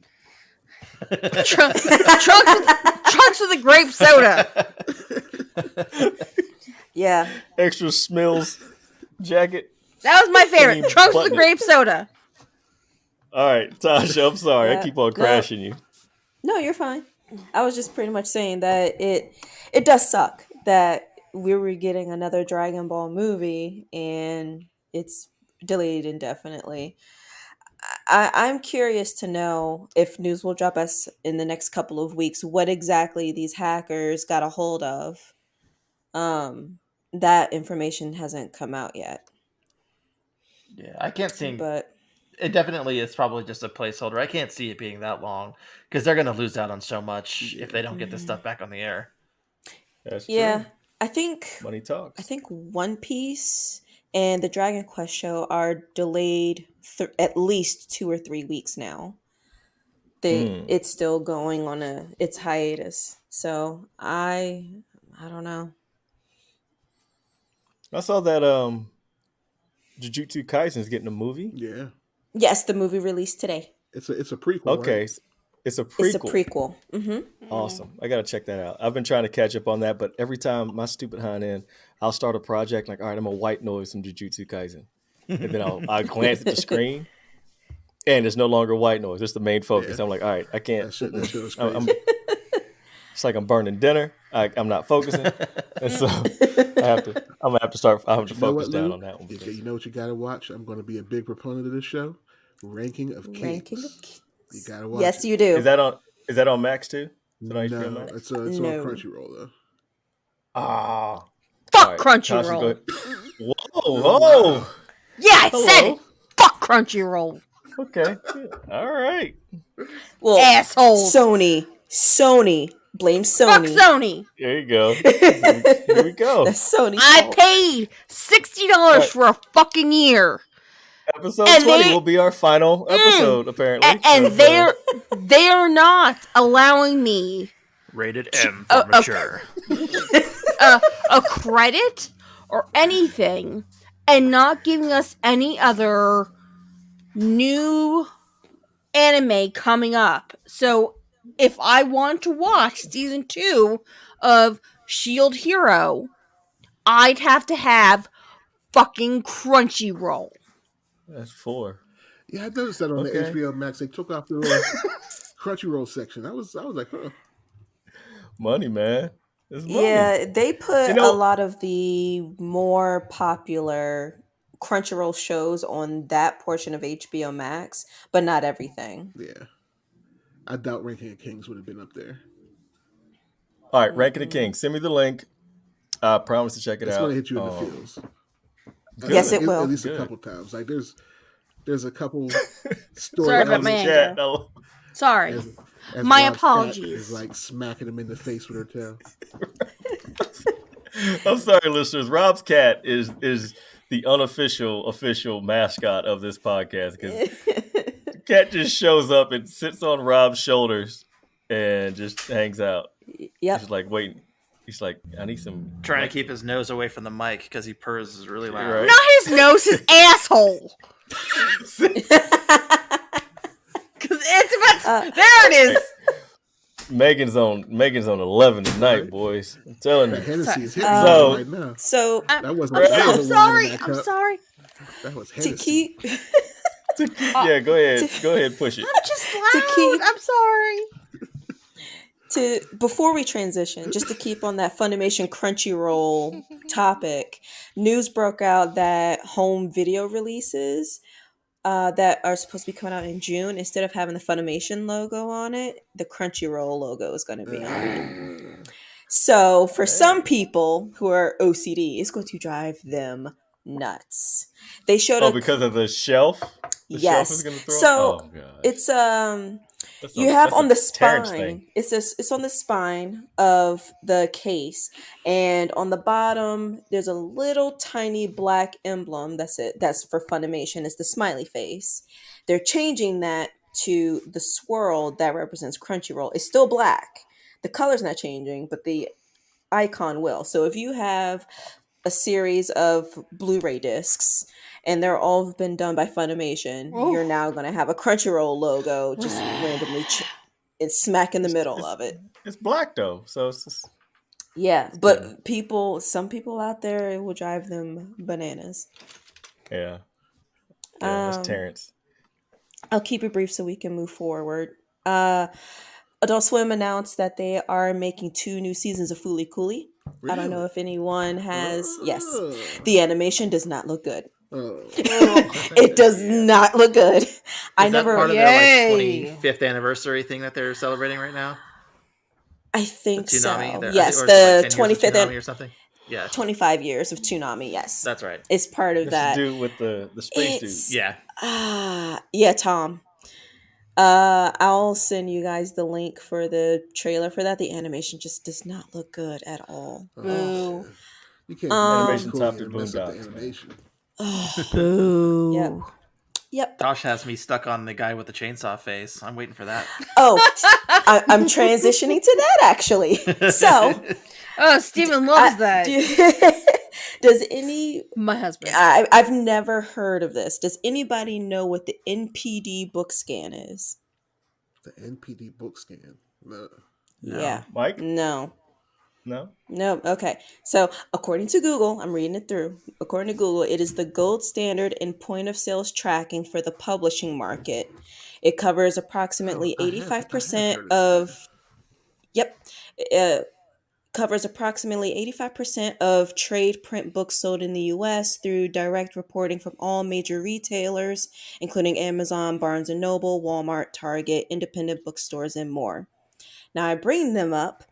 Trunks with a grape soda. Yeah. Extra Smills jacket. That was my favorite. Trunks with grape soda. All right, Tasha, I'm sorry. I keep on crashing you. No, you're fine. I was just pretty much saying that it does suck that we were getting another Dragon Ball movie and it's delayed indefinitely. I'm curious to know if news will drop us in the next couple of weeks what exactly these hackers got a hold of. That information hasn't come out yet. Yeah, I can't see. But it definitely is probably just a placeholder. I can't see it being that long because they're going to lose out on so much if they don't get this stuff back on the air. That's yeah, true. I think money talks. I think One Piece and the Dragon Quest show are delayed at least 2 or 3 weeks now. It's still going on its hiatus. So I don't know. I saw that Jujutsu Kaisen's getting a movie. Yeah. Yes, the movie released today. It's a prequel. Okay. Right? It's a prequel. It's a prequel. Mm-hmm. Awesome. I got to check that out. I've been trying to catch up on that, but every time my stupid hind end, I'll start a project like, all right, I'm going to white noise some Jujutsu Kaisen. And then I'll glance at the screen and it's no longer white noise. It's the main focus. Yeah. I'm like, all right, I can't. That shit was crazy. It's like I'm burning dinner. I'm not focusing. And so I'm going to have to start. I have to focus down on that one. You know what you got to watch? I'm going to be a big proponent of this show. Ranking of Kings. You gotta watch. Yes, you do. Is that on Max too? No, it's on Crunchyroll though. Ah, fuck Crunchyroll. Whoa! Yeah, I said it. Fuck Crunchyroll. Okay, all right. Well, assholes. Sony. Blame Sony. Fuck Sony. There you go. Here we go. That's Sony. I paid $60 for a fucking year. Episode 20 will be our final episode, apparently. And they are not allowing me rated M for mature. A credit or anything, and not giving us any other new anime coming up. So if I want to watch season 2 of Shield Hero, I'd have to have fucking Crunchyroll. That's 4. Yeah, I noticed that on the HBO Max. They took off the little Crunchyroll section. I was like, huh. Money, man. It's money. Yeah, they put a lot of the more popular Crunchyroll shows on that portion of HBO Max, but not everything. Yeah. I doubt Ranking of Kings would have been up there. All right, Ranking of Kings. Send me the link. I promise to check it out. It's going to hit you in the feels. Good. Yes, it will. At least a couple times. Like there's a couple stories. Sorry about my anger. Sorry. As my Rob's apologies. Cat is like smacking him in the face with her tail. I'm sorry, listeners. Rob's cat is the official mascot of this podcast because the cat just shows up and sits on Rob's shoulders and just hangs out. Yep. He's like waiting. He's like, I need some. Trying to keep his nose away from the mic because he purrs really loud. Right? Not his nose, his asshole. Because it's about there it is. Megan's on 11 tonight, boys. I'm telling you. Hennessy is hitting right now. So that wasn't. I'm sorry. That was Hennessy. Yeah, go ahead. Go ahead, push it. I'm just loud. I'm sorry. Before we transition, just to keep on that Funimation Crunchyroll topic, news broke out that home video releases that are supposed to be coming out in June, instead of having the Funimation logo on it, the Crunchyroll logo is going to be on it. So for some people who are OCD, it's going to drive them nuts. They showed because of the shelf. The yes. shelf is going to throw. So it's you have on the spine. Thing. It's on the spine of the case, and on the bottom there's a little tiny black emblem. That's it. That's for Funimation. It's the smiley face. They're changing that to the swirl that represents Crunchyroll. It's still black. The color's not changing, but the icon will. So if you have a series of Blu-ray discs and they're all been done by Funimation, you're now going to have a Crunchyroll logo just randomly it's smack in the middle of it. It's black though, so it's just... but some people out there, it will drive them bananas. Yeah, that's Terrence. I'll keep it brief so we can move forward. Adult Swim announced that they are making 2 new seasons of Fooly Cooly. Really? I don't know if anyone has. Yes, the animation does not look good. It does not look good. Is that part of their 25th anniversary thing that they're celebrating right now? I think so. Yes, yes, the 25th or something. Yeah, 25 years of Toonami. Yes, that's right. It's part of that. To do with the space dude. Yeah. Yeah, Tom. I'll send you guys the link for the trailer for that. The animation just does not look good at all. Boo. You can't animation top to Boondocks. Boo. Yep. Josh has me stuck on the guy with the chainsaw face. I'm waiting for that. Oh, I'm transitioning to that actually. So, Steven loves that. Does my husband? I've never heard of this. Does anybody know what the NPD book scan is? The NPD book scan? No. Yeah. Mike? No. No? No. Okay. So, according to Google, I'm reading it through. According to Google, it is the gold standard in point of sales tracking for the publishing market. It covers approximately 85% of. Yep. Covers approximately 85% of trade print books sold in the U.S. through direct reporting from all major retailers, including Amazon, Barnes & Noble, Walmart, Target, independent bookstores, and more. Now, I bring them up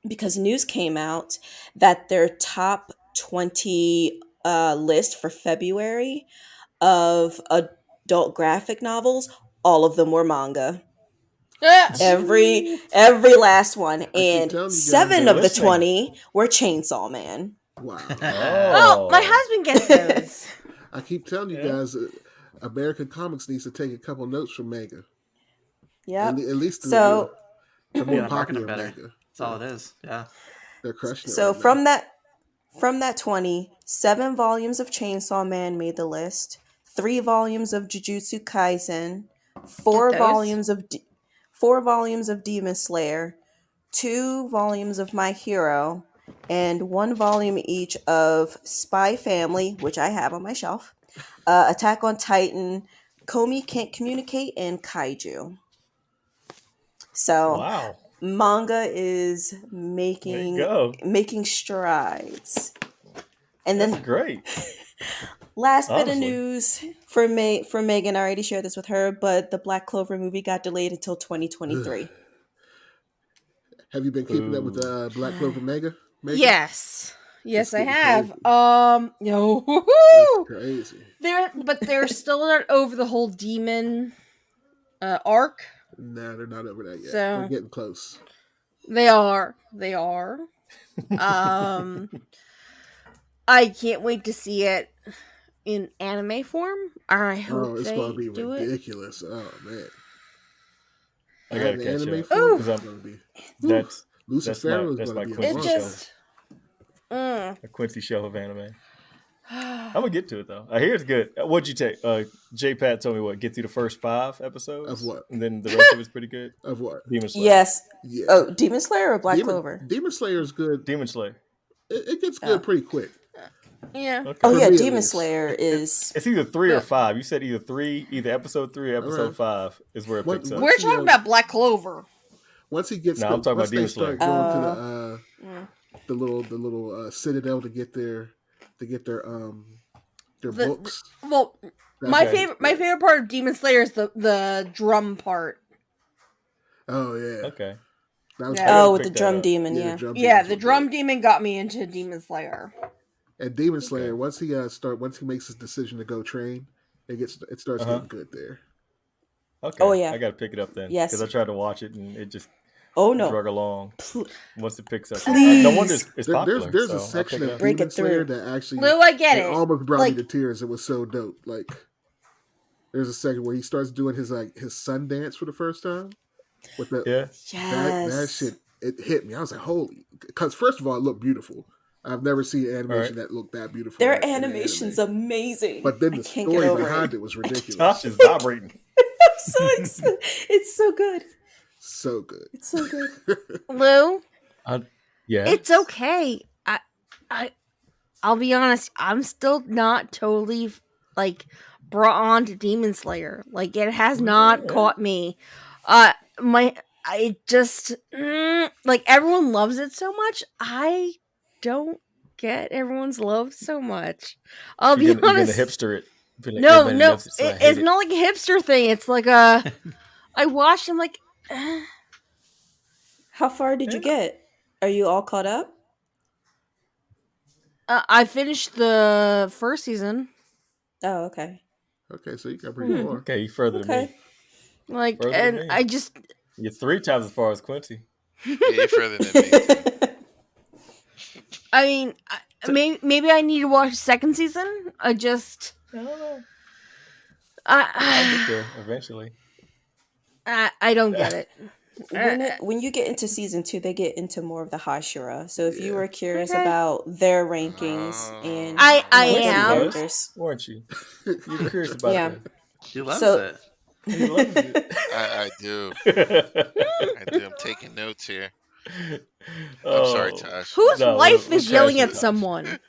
because news came out that their top 20 list for February of adult graphic novels, all of them were manga. Every last one, and 7 of the 20 were Chainsaw Man. Wow! Oh, my husband gets those. I keep telling you guys, American Comics needs to take a couple notes from manga. Yeah, at least the more popular manga. That's all it is. Yeah, they're crushing it. So from that 20, 7 volumes of Chainsaw Man made the list. 3 volumes of Jujutsu Kaisen. 4 volumes of Demon Slayer, 2 volumes of My Hero, and 1 volume each of Spy Family, which I have on my shelf, Attack on Titan, Komi Can't Communicate, and Kaiju. So, manga is making strides. And that's great. Last bit of news for Megan. I already shared this with her, but the Black Clover movie got delayed until 2023. Have you been keeping up with the Black Clover Megan? Yes, I have. That's crazy. They're still not over the whole demon arc. No, they're not over that yet. So, they're getting close. They are. I can't wait to see it in anime form. I hope it's going to be ridiculous. Oh man, I gotta catch anime up. form is going to be. That's Lucifer that's my be Quincy just show. A Quincy show of anime. I'm gonna get to it though. I hear it's good. What'd you take? J Pat told me get through the first 5 episodes of what, and then the rest of it's pretty good. Of what? Demon Slayer. Yes. Yeah. Oh, Demon Slayer or Black Clover? Demon Slayer is good. Demon Slayer. It gets good pretty quick. Yeah. Okay. Oh For yeah, me, at Demon least. Slayer is. It's either 3 or Yeah. 5. You said either episode 3 or episode Alright. 5 is where it What- picks up. We're talking about Black Clover. Once he gets No, I'm talking once about they Demon start Slayer. going to Mm. the little citadel to get their books. Well, That's my when- favorite part of Demon Slayer is the drum part. Oh yeah. Okay. That was Yeah. gotta Oh, with the pick that drum up. demon, yeah. drum Yeah, demons the were drum good. demon got me into Demon Slayer. And Demon Slayer, Okay. once he makes his decision to go train, it starts Uh-huh. getting good there. Okay. Oh, yeah. I got to pick it up then. Yes. Because I tried to watch it and it just Oh no. drug along Pl- once it picks up. Please. No wonder it's popular. There's so a I'll section pick it of up. Break Demon it Slayer through. that actually Lou, I get it it. almost brought Like- me to tears. It was so dope. Like there's a section where he starts doing his sun dance for the first time with the Yeah. Yes. that shit. It hit me. I was like, holy, because first of all, it looked beautiful. I've never seen an animation that looked that beautiful. Their in an animation's anime. amazing. But then I the can't get story over behind it. it was ridiculous. Josh is vibrating. I'm so excited. It's so good. So good. It's so good. Lou, Yeah. it's okay. I'll be honest. I'm still not totally brought on to Demon Slayer. Like it has not caught me. I just everyone loves it so much. I don't get everyone's love so much. I'll be You're gonna honest. hipster it. Be like, No, everybody no, loves it, so I hate it's it. not like a hipster thing. It's like a. I watched him like. How far did you get? Are you all caught up? I finished the first season. Oh, okay. Okay, so you got pretty far. Okay, you further than me. Okay. Like, Further than and me. I just. You're 3 times as far as Quincy. Yeah, you're further than me. I mean, maybe I need to watch the second season. I just. I don't know. I'll get there eventually. I don't get it. When you get into season 2, they get into more of the Hashira. So if you were curious Okay. about their rankings and I different am. characters. Weren't you? You're curious about Yeah. that. He loves So- it. He loves it. I do. I do. I'm taking notes here. I'm sorry, Tosh. Whose No, wife we're is yelling crashing at Tosh. someone?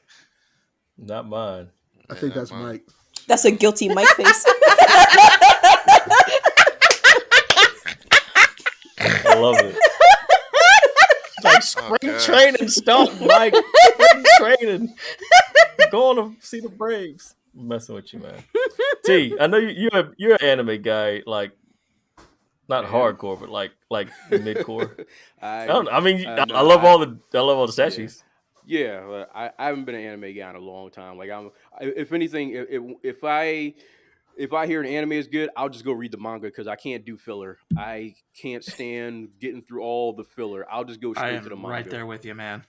Not mine. I think Yeah, that's mine. Mike. That's a guilty Mike face. I love it. It's like spring God. training stuff, Mike. Spring training. Going to see the Braves. I'm messing with you, man. T, I know you're an anime guy, like not hardcore, but like midcore. I love all the statues. Yeah, but I haven't been an anime guy in a long time. Like if anything, if I hear an anime is good, I'll just go read the manga because I can't do filler. I can't stand getting through all the filler. I'll just go I straight am to the manga. right there with you, man.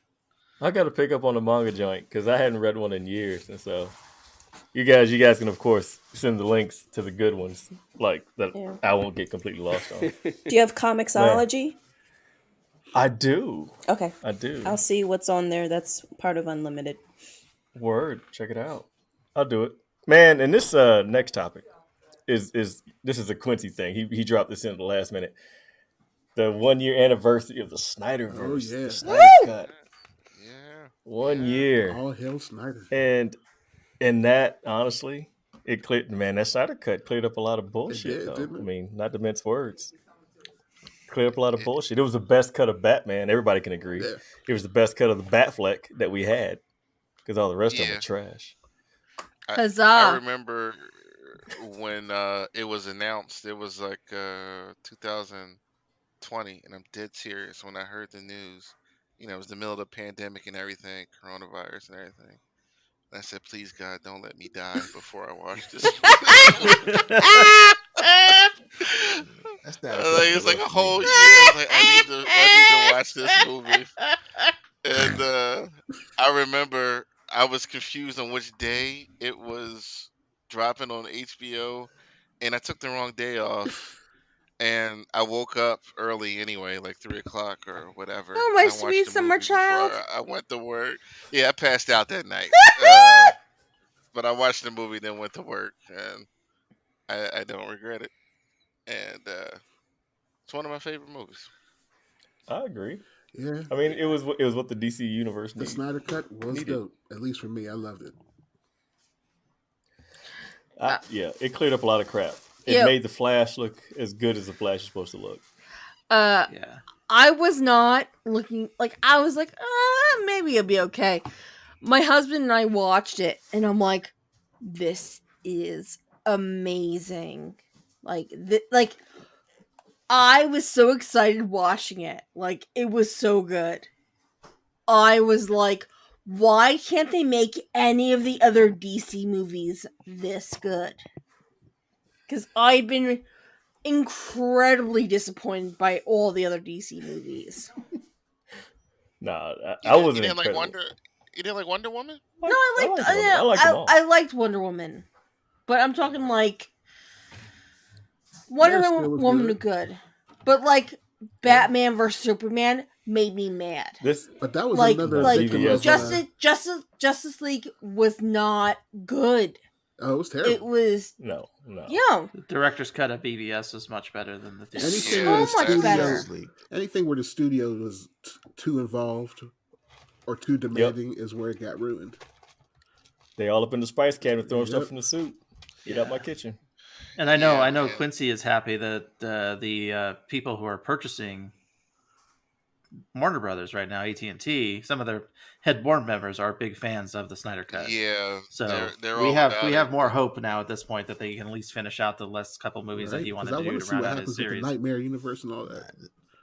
I got to pick up on the manga joint because I hadn't read one in years, and so you guys can of course send the links to the good ones, like that. Yeah. I won't get completely lost on. Do you have Comixology? I do. Okay. I do. I'll see what's on there that's part of Unlimited. Word, check it out. I'll do it, man. And this next topic is this is a Quincy thing. He dropped this in at the last minute. The 1 year anniversary of the Snyderverse. Oh, yeah. The Snyder Cut. Yeah. 1 year, All hail Snyder. and that honestly, it cleared. Man, that Snyder Cut cleared up a lot of bullshit. did, Though. didn't it? I mean, not to mince words. Cleared up a lot of bullshit. It was the best cut of Batman. Everybody can agree. Yeah. It was the best cut of the Batfleck that we had because all the rest of them Yeah. were trash. I Huzzah! remember when it was announced. It was like 2020, and I'm dead serious when I heard the news. You know, it was the middle of the pandemic and everything, coronavirus and everything. And I said, "Please God, don't let me die before I watch this." That's not. It's like a whole year. I was like, I need to watch this movie. And I remember I was confused on which day it was dropping on HBO, and I took the wrong day off. And I woke up early anyway, like 3 o'clock or whatever. Oh, my and I watched sweet the summer movie before child. I went to work. Yeah, I passed out that night. But I watched the movie, then went to work, and I don't regret it. And it's one of my favorite movies. I agree. Yeah, I mean, it was what the DC universe the needed. Snyder Cut was Needed. dope. At least for me, I loved it. Yeah, it cleared up a lot of crap. It Yeah. made the Flash look as good as the Flash is supposed to look. Yeah. I was not looking like I was like, maybe it'll be okay. My husband and I watched it, and I'm like, this is amazing. Like, I was so excited watching it. Like, it was so good. I was like, why can't they make any of the other DC movies this good? Because I've been incredibly disappointed by all the other DC movies. Nah, I wasn't You didn't incredible. You didn't like Wonder Woman? No, I liked Wonder Woman, but I'm talking like Wonder Woman was good, but like Batman vs Superman made me mad. But that was like another like Justice League was not good. Oh, it was terrible. It was no. Yeah. The director's cut of BVS is much better than the theater. Anything where the studio was too involved or too demanding is where it got ruined. They all up in the spice cabinet throwing stuff in the soup. Get out my kitchen. And I know Quincy is happy that the people who are purchasing Warner Brothers right now, AT&T, some of their head board members are big fans of the Snyder Cut. Yeah, so they're we have more hope now at this point that they can at least finish out the last couple movies that he wanted to do to round out his series. With the Nightmare Universe and all that.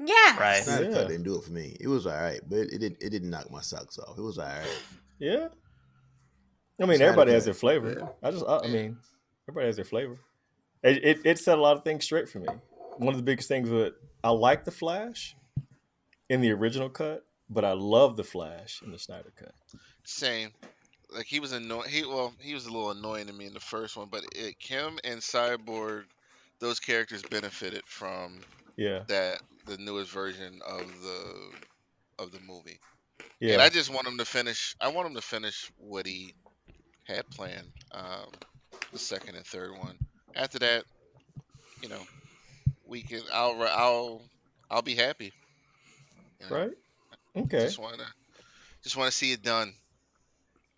Yeah, right. Snyder Cut didn't do it for me. It was all right, but it didn't knock my socks off. It was all right. Yeah. I mean, everybody has their flavor. I mean, everybody has their flavor. It set a lot of things straight for me. One of the biggest things that I like the Flash in the original cut, but I love the Flash in the Snyder Cut. Same. Like he was annoying. He was a little annoying to me in the first one, but Kim and Cyborg, those characters benefited from the newest version of the movie. Yeah. And I just want him to finish. I want him to finish what he had planned. The second and third one. After that, we can. I'll be happy. Right. Okay. Just want to see it done.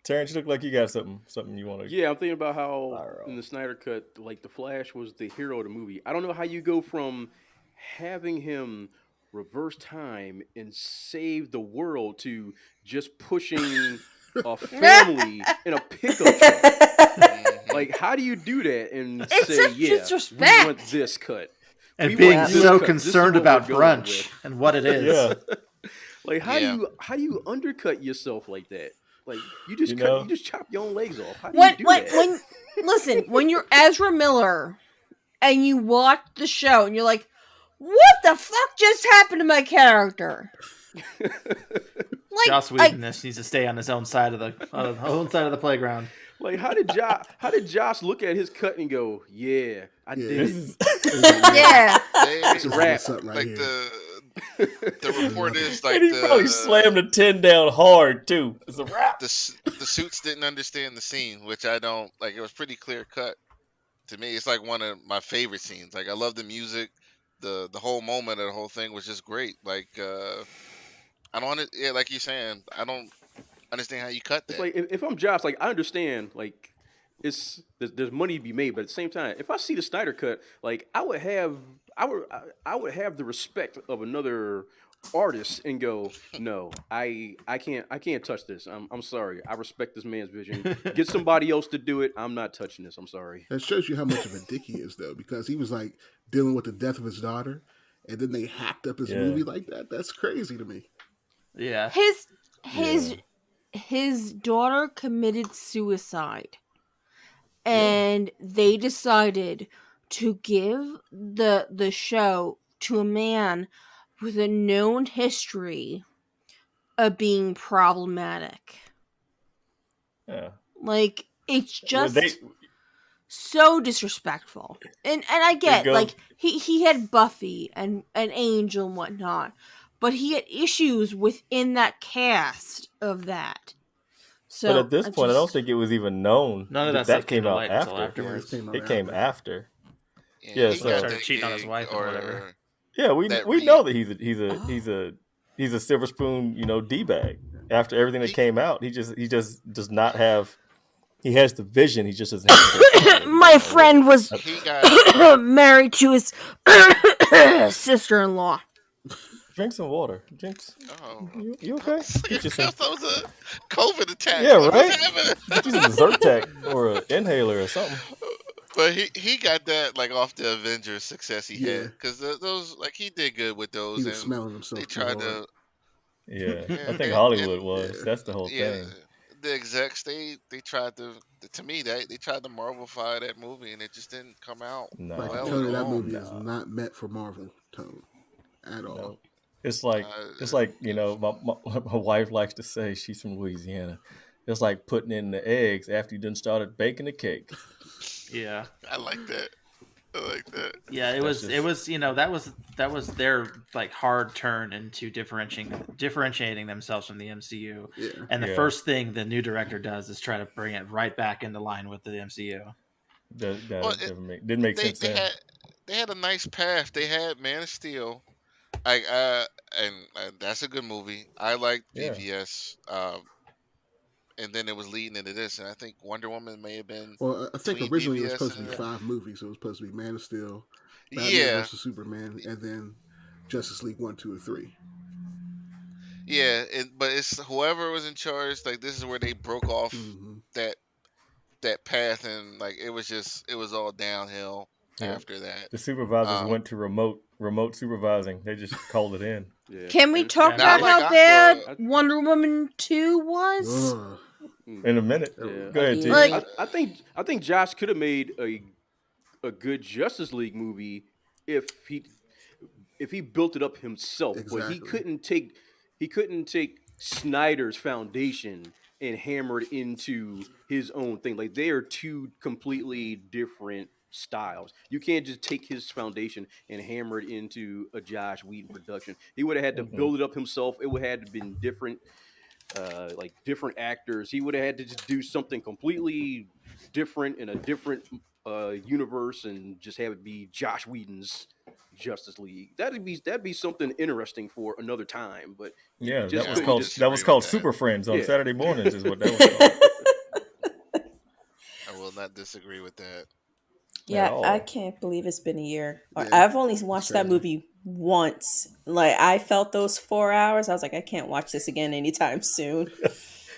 Terrence, you look like you got something you want to. Yeah, I'm thinking about how in the Snyder Cut, like the Flash was the hero of the movie. I don't know how you go from having him reverse time and save the world to just pushing a family in a pickup truck. Like, how do you do that and say, yeah, we want this cut? And being so concerned about brunch and what it is. Yeah. Like, how do you undercut yourself like that? Like, you just chop your own legs off. How do you do that? Listen, when you're Ezra Miller and you watch the show and you're like, what the fuck just happened to my character? Like, Joss Whedon needs to stay on his own side of the playground. Like, how did Josh look at his cut and go, yeah, I did it. Yeah. It's a wrap. Like the report is like and he probably slammed the 10 down hard too. It's a wrap. The suits didn't understand the scene, which I don't like. It was pretty clear cut to me. It's like one of my favorite scenes. Like I love the music, the whole moment of the whole thing was just great. Like I don't, like you're saying, I don't understand how you cut that. It's like if I'm Josh, like I understand, like there's money to be made, but at the same time, if I see the Snyder Cut, like I would have the respect of another artist and go, no, I can't touch this. I'm sorry. I respect this man's vision. Get somebody else to do it. I'm not touching this. I'm sorry. That shows you how much of a dick he is, though, because he was like dealing with the death of his daughter, and then they hacked up his movie like that. That's crazy to me. Yeah. His daughter committed suicide, and they decided to give the show to a man with a known history of being problematic. Yeah. Like, it's just so disrespectful. And I get, like, he had Buffy and Angel and whatnot, but he had issues within that cast of that. So but at this point, I don't think it was even known. None of that came out afterwards. It came after. Yeah, so started cheating on his wife or whatever. Yeah, we know that he's a he's a silver spoon, d-bag. After everything that came out, he just does not have. He has the vision. He just doesn't have the personality. My friend was He got married to his sister-in-law. Drink some water. oh, You okay? Get you some. that was a COVID attack. Yeah, What right. was happening? Get you some Zyrtec or an inhaler or something. But he got that like off the Avengers success he Yeah. had because those like he did good with those. He was and smelling himself. they too tried hard. to. Yeah, I think and- Hollywood and- was. That's the whole thing. The execs they tried to me they tried to Marvelify that movie and it just didn't come out. No, Like well, Tony, at that all. movie is not meant for Marvel tone at all. No. It's like my wife likes to say, she's from Louisiana. It's like putting in the eggs after you done started baking the cake. Yeah. I like that. Yeah, it was that was their like hard turn into differentiating themselves from the MCU. Yeah. And the first thing the new director does is try to bring it right back into line with the MCU. Didn't make sense. They had a nice path. They had Man of Steel. And that's a good movie. I liked BVS. And then it was leading into this, and I think Wonder Woman may have been. Well, I think between originally it was BVS supposed to and be 5 movies. So it was supposed to be Man of Steel, Batman Yeah. vs Superman, and then Justice League 1, 2, and 3. Yeah, but it's whoever was in charge. Like this is where they broke off that path, and like it was all downhill after that. The supervisors went to remote supervising. They just called it in. Yeah. Can we talk Now, about like, how I bad thought- Wonder Woman 2 was? Ugh. In a minute. Yeah. Go ahead, T. Like- I think Josh could have made a good Justice League movie if he built it up himself, but he Exactly. couldn't take Snyder's foundation and hammer it into his own thing. Like they are two completely different styles. You can't just take his foundation and hammer it into a Josh Whedon production. He would have had to build it up himself. It would have had to been different. Like different actors, he would have had to just do something completely different in a different universe, and just have it be Josh Whedon's Justice League. That'd be something interesting for another time. But Yeah, just that was couldn't called disagree with that. Super Friends on Yeah. Saturday mornings is what that was called. I will not disagree with that. Yeah, all. I can't believe it's been a year. Yeah, I've only watched that crazy. movie once. Like I felt those 4 hours. I was like, I can't watch this again anytime soon.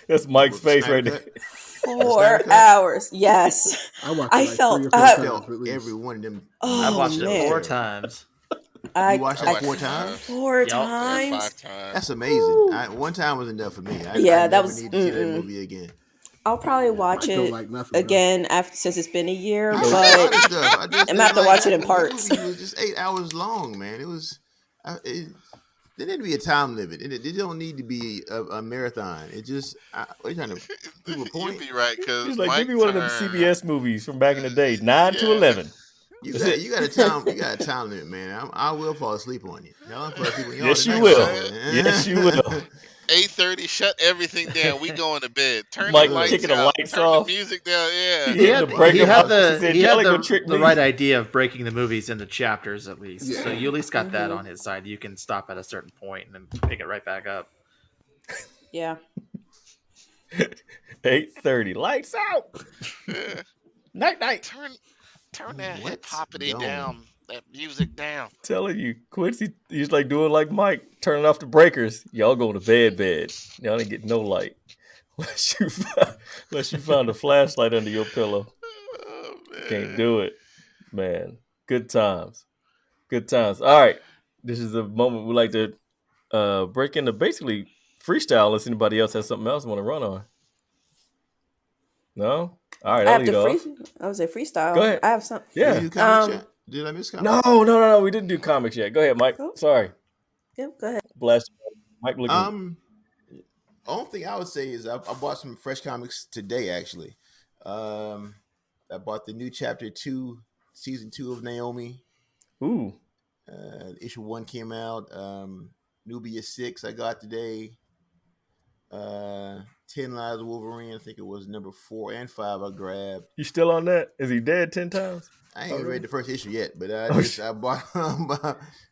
That's Mike's face Snyder right there. Cut? 4 Cut? hours. Yes. I watched I it like felt- 3 or 4 I times Felt at least. every one of them. Oh, I've watched man. it 4 times. You watched I it watched 4 it times? 4 Yup. times. 5 times. That's amazing. Ooh. One time was enough for me. I Yeah, that never was- need to see that mm-mm. movie again. I'll probably watch I don't it like nothing, though. again after since it's been a year, I but saw this stuff. I just I'm gonna have to like, watch it in the parts. movie was just 8 hours long, man. It was. There need to be a time limit. It don't need to be a marathon. It just. What are you trying to prove a You'd point? be right because He's like, give me one of them CBS movies from back in the day, 9 to 11. You got a time limit, man. I will fall asleep on you. Y'all fall asleep on y'all Yes, you tonight, will. man. Yes, you will. 8:30. Shut everything down. We going to bed. Turn Mike the lights kicking the out. lights Turn off. the music down. Yeah. He had to break he them had up. He said, he "Y'all had ain't gonna trick the me." right idea of breaking the movies into chapters at least. Yeah. So you at least got that on his side. You can stop at a certain point and then pick it right back up. yeah. 8:30. Lights out. Yeah. Night. Turn that hip What's hoppity going? down. That music down. Telling you, Quincy, he's like doing like Mike, turning off the breakers. Y'all going to bed. Y'all ain't getting no light. Unless you found a flashlight under your pillow. Oh, man. Can't do it. Man. Good times. All right. This is the moment we like to break into basically freestyle unless anybody else has something else they want to run on. No? All right, I'll lead off. I was a freestyle. Go ahead. I have some. Did you Yeah. do comics yet? Did I miss comics? No. We didn't do comics yet. Go ahead, Mike. Oh. Sorry. Yep, go ahead. Bless you. Mike looking. Only thing I would say is I bought some fresh comics today. Actually, I bought the new chapter 2, season 2 of Naomi. Ooh. Issue 1 came out. Nubia 6 I got today. 10 Lives of Wolverine. I think it was number 4 and 5 I grabbed. You still on that? Is he dead 10 times? I ain't read the first issue yet, but I bought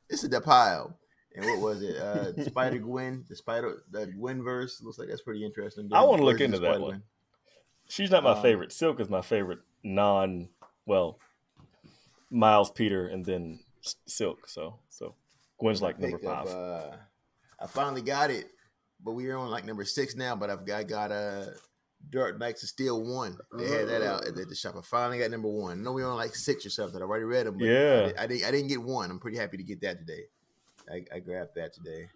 it's in the pile. And what was it? Spider Gwen, the Gwenverse looks like that's pretty interesting. I want to look Versions into of that Spider-Man. one. She's not my favorite. Silk is my favorite Miles, Peter, and then Silk. So Gwen's like number 5. I finally got it, but we're on like number 6 now. But I got Dark Knights of Steel 1. They had that out at the shop. I finally got number 1. I know we're on like 6 or something. I already read them, but yeah, I didn't get 1. I'm pretty happy to get that today. I grabbed that today,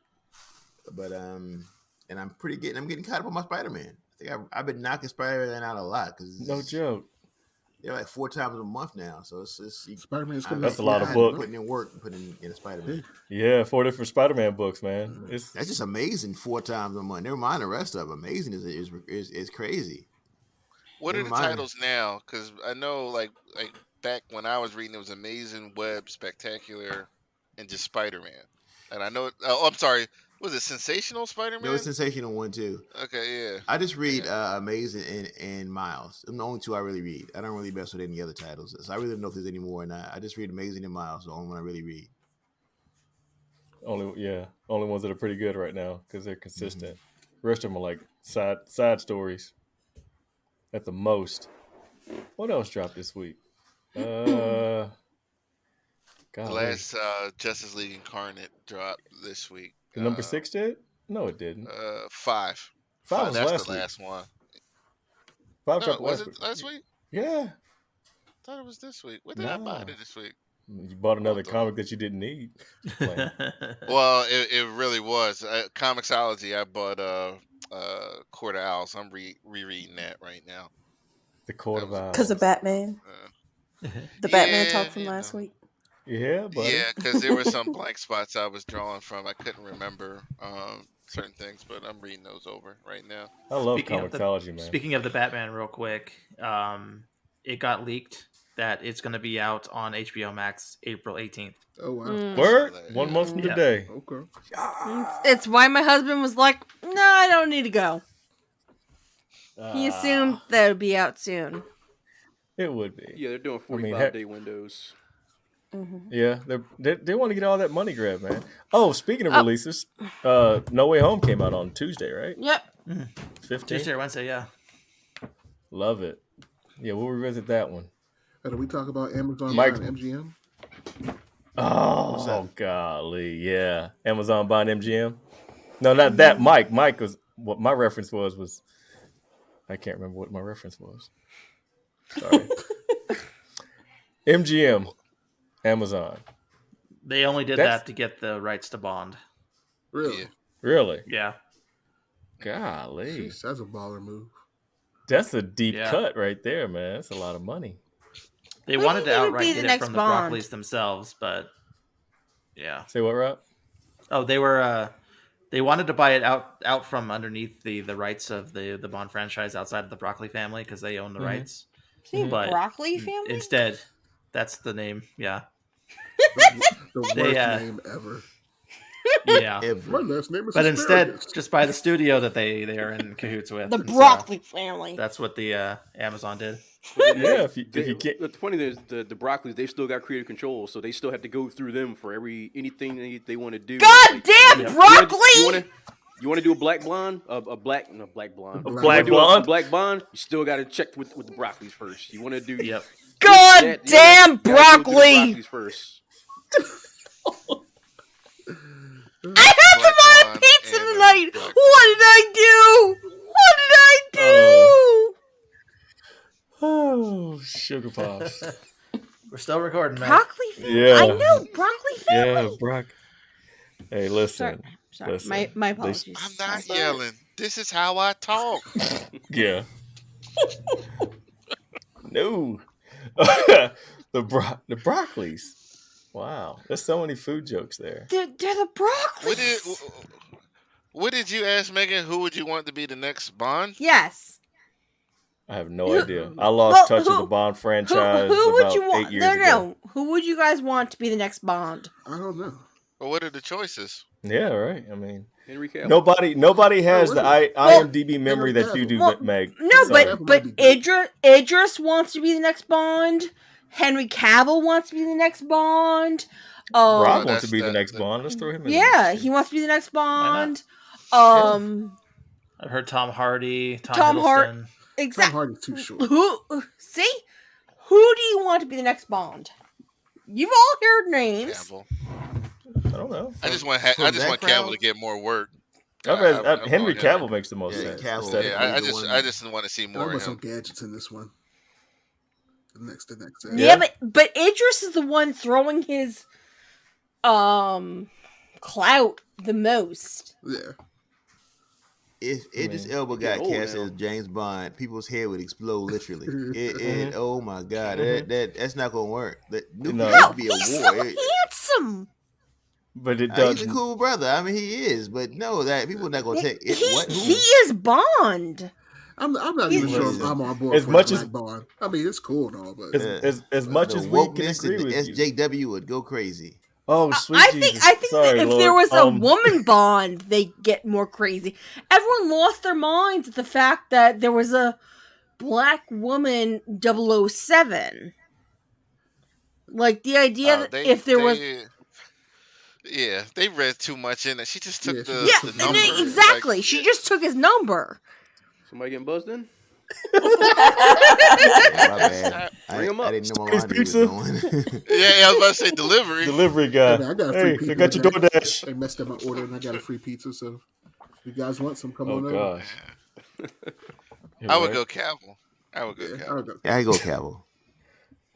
but and I'm getting caught up on my Spider-Man. I think I've been knocking Spider-Man out a lot because no joke. They're like 4 times a month now, so it's Spider-Man's coming that's out a lot of 9 books. Putting in work, putting in a Spider-Man. Yeah, 4 different Spider-Man books, man. That's just amazing. 4 times a month. Never mind the rest of them. Amazing is crazy. What are the titles now? Because I know, like back when I was reading, it was Amazing Web, Spectacular, and just Spider-Man. And I know. I'm sorry. Was it Sensational Spider-Man? There was Sensational 1 too. Okay, yeah. I just read Amazing and Miles. I'm the only 2 I really read. I don't really mess with any other titles, so I really don't know if there's any more or not. I just read Amazing and Miles, the only one I really read. Only ones that are pretty good right now because they're consistent. The rest of them are like side stories at the most. What else dropped this week? The last Justice League Incarnate dropped this week. The number 6 did? No, it didn't. 5. 5 was That's last the week. last one. 5 No, dropped was last it week. last week? Yeah. I thought it was this week. What did I buy this week? You bought another comic that you didn't need. Well, it really was. Comixology, I bought Court of Owls. I'm rereading that right now. The Court of Owls. Because of Batman. The Batman talk from last week. Yeah, buddy. Yeah, because there were some blank spots I was drawing from. I couldn't remember certain things, but I'm reading those over right now. I love Comixology, man. Speaking of the Batman, real quick, it got leaked that it's going to be out on HBO Max April 18th. Oh, wow. Word? 1 month from today. Okay. It's why my husband was like, no, I don't need to go. He assumed that it would be out soon. It would be. Yeah, they're doing 45-day windows. Yeah, they want to get all that money grab, man. Oh, speaking of releases, No Way Home came out on Tuesday, right? Yep. 15th? Tuesday or Wednesday, yeah. Love it. Yeah, we'll revisit that one. Did we talk about Amazon Mike. buying MGM? Oh, golly, yeah. Amazon buying MGM? No, not that. Mike was, what my reference was, I can't remember what my reference was. Sorry. MGM, Amazon. They only did that to get the rights to Bond. Really? Yeah. Really? Yeah. Golly. Jeez, that's a baller move. That's a deep cut right there, man. That's a lot of money. They Who wanted do you to think would be outright the get it next from the Bond? Broccoli's themselves, but yeah. Say what, Rob? Oh, they were they wanted to buy it out from underneath the rights of the Bond franchise outside of the Broccoli family because they own the rights. But Broccoli family? Instead, that's the name. Yeah. The worst name ever. Yeah. My last name is But instead, Asparagus. just by the studio that they are in cahoots with. The Broccoli family. That's what the Amazon did. Yeah, if you can't. The funny thing is the Broccolis, they still got creative control, so they still have to go through them for anything they want to do. God damn Broccoli! You want to do a black blonde? A black blonde. A black blonde? A black blonde? You still got to check with the Broccolis first. You want to do God damn Broccoli! Broccolis first. I have to buy a pizza tonight. What did I do? Oh, sugar pops. We're still recording, man. Broccoli family. Yeah. I know Broccoli family. Yeah, Brock. Hey, listen. Sorry. Listen. My apologies. I'm not yelling. This is how I talk. Yeah. No. The Broccolis. Wow. There's so many food jokes there. They're the Broccoli. What did you ask, Megan? Who would you want to be the next Bond? Yes. I have no idea. I lost touch of the Bond franchise who would about you want? 8 years ago. No. Who would you guys want to be the next Bond? I don't know. Well, what are the choices? Yeah, right. I mean, Henry Cavill. Nobody has the IMDb memory that you do, Meg. No, Sorry. but Idris wants to be the next Bond. Henry Cavill wants to be the next Bond. Rob Oh, wants to be the next that- Bond. Let's throw him in. Yeah, he wants to be the next Why not? Bond. I've heard Tom Hardy, Tom Hart- Hiddleston. Tom Exactly. Hardy's too short. Who? See, who do you want to be the next Bond? You've all heard names. Cavill. I don't know. I just want from Cavill that to crowd? get more work. Henry I'm Cavill makes the most Yeah, sense. Cavill. aesthetically. Yeah, He's the one. I just want to see And more I of want some him. gadgets in this one. The next. Yeah, but Idris is the one throwing his clout the most. Yeah. If Idris Elba got old cast now. as James Bond, people's head would explode literally. Oh my god, Mhm. that's not gonna work. That No. No, would be a he's war. so handsome. But it He's doesn't. a cool brother. I mean, he is, but no, that people are not gonna take it. What? He is Bond. I'm not even sure Listen, I'm on board as for much Black as- Bond. I mean, it's cool and all, but As much The as we can wokeness agree and with the you. SJW would go crazy. Oh, sweet I Jesus. think that Sorry, if Lord. there was a woman Bond, they get more crazy. Everyone lost their minds at the fact that there was a black woman 007. Like the idea that if there was Yeah, they read too much in it. She just took Yeah, she the, just the took the number. number. exactly. Like, She just took his number. Somebody getting buzzed in? Yeah, my bad. Bring him I up. didn't know my Space laundry was pizza. going. yeah, I was about to say delivery. Delivery guy. I got a free Hey, pizza. I got your today. DoorDash. They messed up my order and I got a free pizza. So if you guys want some, come Oh on over. gosh. I would go Cavill. I would go Yeah, Cavill. I'll go. I go Cavill.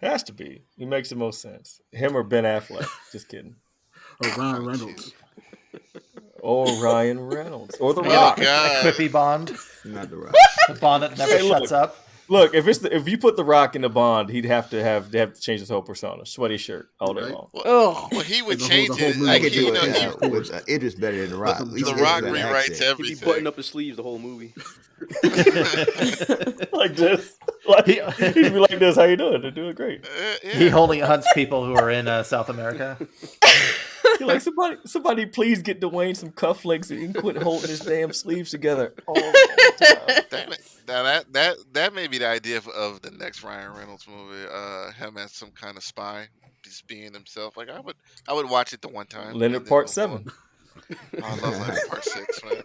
Has to be. He makes the most sense. Him or Ben Affleck. Just kidding. Or Ryan Reynolds. Or Ryan Reynolds. Or The Yeah, Rock. a God. quippy Bond. Not the Rock. The Bond that never Hey, look. shuts up. Look, if you put The Rock in the Bond, he'd have to change his whole persona. Sweaty shirt all day Right. long. Well, he would The whole- change the whole it. movie I Like, can would do you be know, a he, half course. it with Idris better than the Rock. At least The Idris Rock got rewrites accent. He'd be everything. buttoning up his sleeves the whole movie. Like this. Like, he'd be like this. How you doing? They're doing great. Yeah. He only hunts people who are in South America. You're like, somebody please get Dwayne some cufflinks and he can quit holding his damn sleeves together all the time. That may be the idea of the next Ryan Reynolds movie. Him as some kind of spy, just being himself. Like I would watch it the one time. Leonard and then Part move 7. on. Oh, I love Leonard Part 6, man.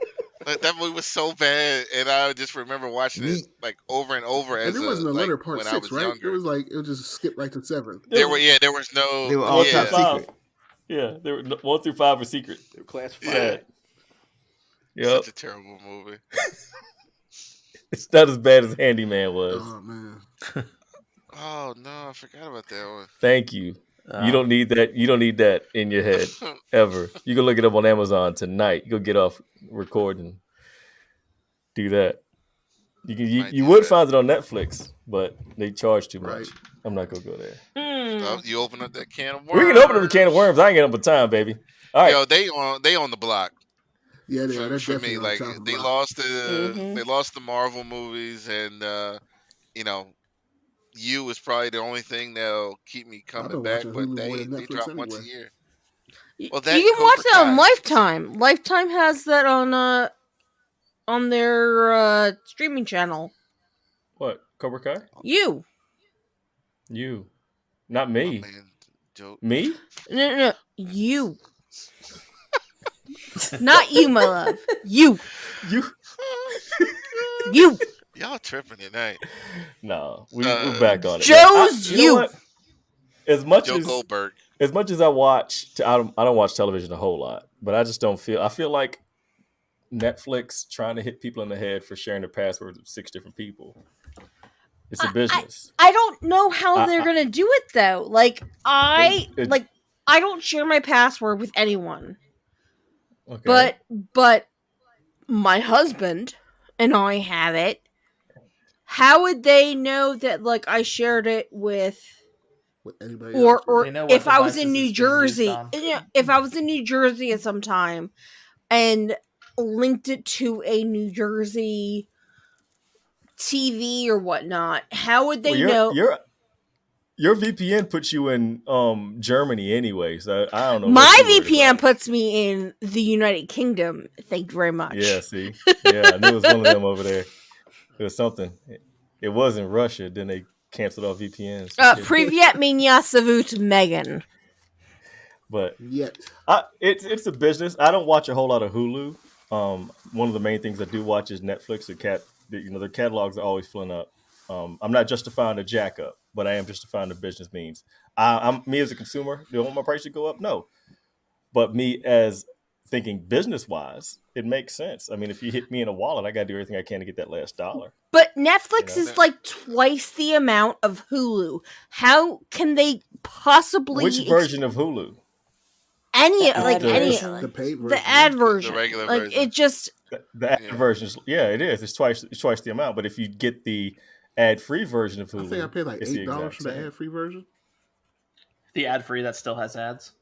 That movie was so bad, and I just remember watching it like over and over. And As there wasn't a like, Leonard Part when 6, I was right? younger. It was just skip right to 7. There was no. They were all yeah. top secret. Yeah, they were 1 through 5 are secret. They were classified. Sad. Yep. Such a terrible movie. It's not as bad as Handyman was. Oh man. Oh no, I forgot about that one. Thank you. You don't need that. You don't need that in your head ever. You can look it up on Amazon tonight. You go get off recording. Do that. Might You do would that. find it on Netflix, but they charge too much. Right. I'm not gonna go there. Oh, you open up that can of worms. We can open up the can of worms. I ain't getting up with time, baby. All right. Yo, they on the block. Yeah, they are. They're For definitely me, on like top of they mine. lost the Mhm. they lost the Marvel movies, and you know, You is probably the only thing that'll keep me coming been back. watching But Hulu they more than they Netflix drop once a anyway. year. You Well, can that watch Cobra that on Kai. Lifetime. Lifetime has that on their streaming channel. What? Cobra Kai? You. You. Not Oh, me. man, joke. Me? No. You. Not you, my love. You. You? You. Y'all tripping tonight. No. We're back on it. Joe's You know you. what? As much Joe as Goldberg. as much as I watch, I don't watch television a whole lot, but I just don't feel. I feel like Netflix trying to hit people in the head for sharing their passwords with 6 different people. It's a business. I don't know how they're I- gonna do it though. Like It- I don't share my password with anyone. Okay. But my husband and I have it. How would they know that like I shared it with With anybody or else. They know what if I was devices in New it's being used Jersey, on. if I was in New Jersey at some time and linked it to a New Jersey TV or whatnot, how would they know? Your VPN puts you in Germany anyway, so I don't know. My what you worried VPN about. puts me in the United Kingdom. Thank you very much. Yeah, see, yeah, I knew it was one of them over there. It was something. It wasn't Russia. Then they canceled off VPNs. Privyet меня зовут Megan. But Yet. it's a business. I don't watch a whole lot of Hulu. One of the main things I do watch is Netflix. Their catalogs are always filling up. I'm not justifying a jack up, but I am justifying the business means. I'm me as a consumer. Do I want my price to go up? No, but me as thinking business wise, it makes sense. I mean, if you hit me in a wallet, I got to do everything I can to get that last dollar. But Netflix is like twice the amount of Hulu. How can they possibly? Which version of Hulu? Any the paid version, the ad version, the regular like version. it just the ad version. Yeah, it is. It's twice the amount. But if you get the ad-free version of Hulu, I think I paid like $8 for the ad-free version. The ad-free that still has ads.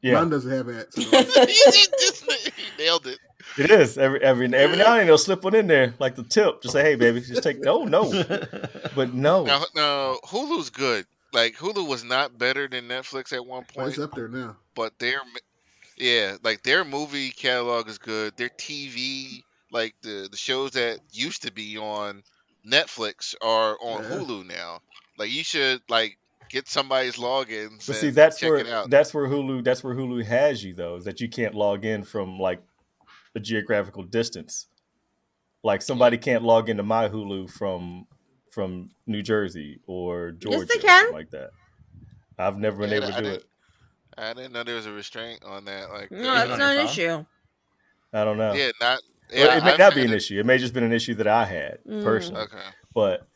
Yeah, mine doesn't have ads. He nailed it. It is every now and then they'll slip one in there like the tip. Just say, hey, baby, just take no, but no. Now Hulu's good. Like Hulu was not better than Netflix at one point. It's up there now. But their movie catalog is good. Their TV, like the shows that used to be on Netflix are on Hulu now. Like you should get somebody's logins. But see, check it out. That's where Hulu has you though, is that you can't log in from like a geographical distance. Like somebody can't log into my Hulu from New Jersey or Georgia, yes, they can. Or something like that. I've never been able to do it. I didn't know there was a restraint on that. No, that's not an issue. I don't know. Yeah, it may not be an issue. It may just been an issue that I had personally. Okay. But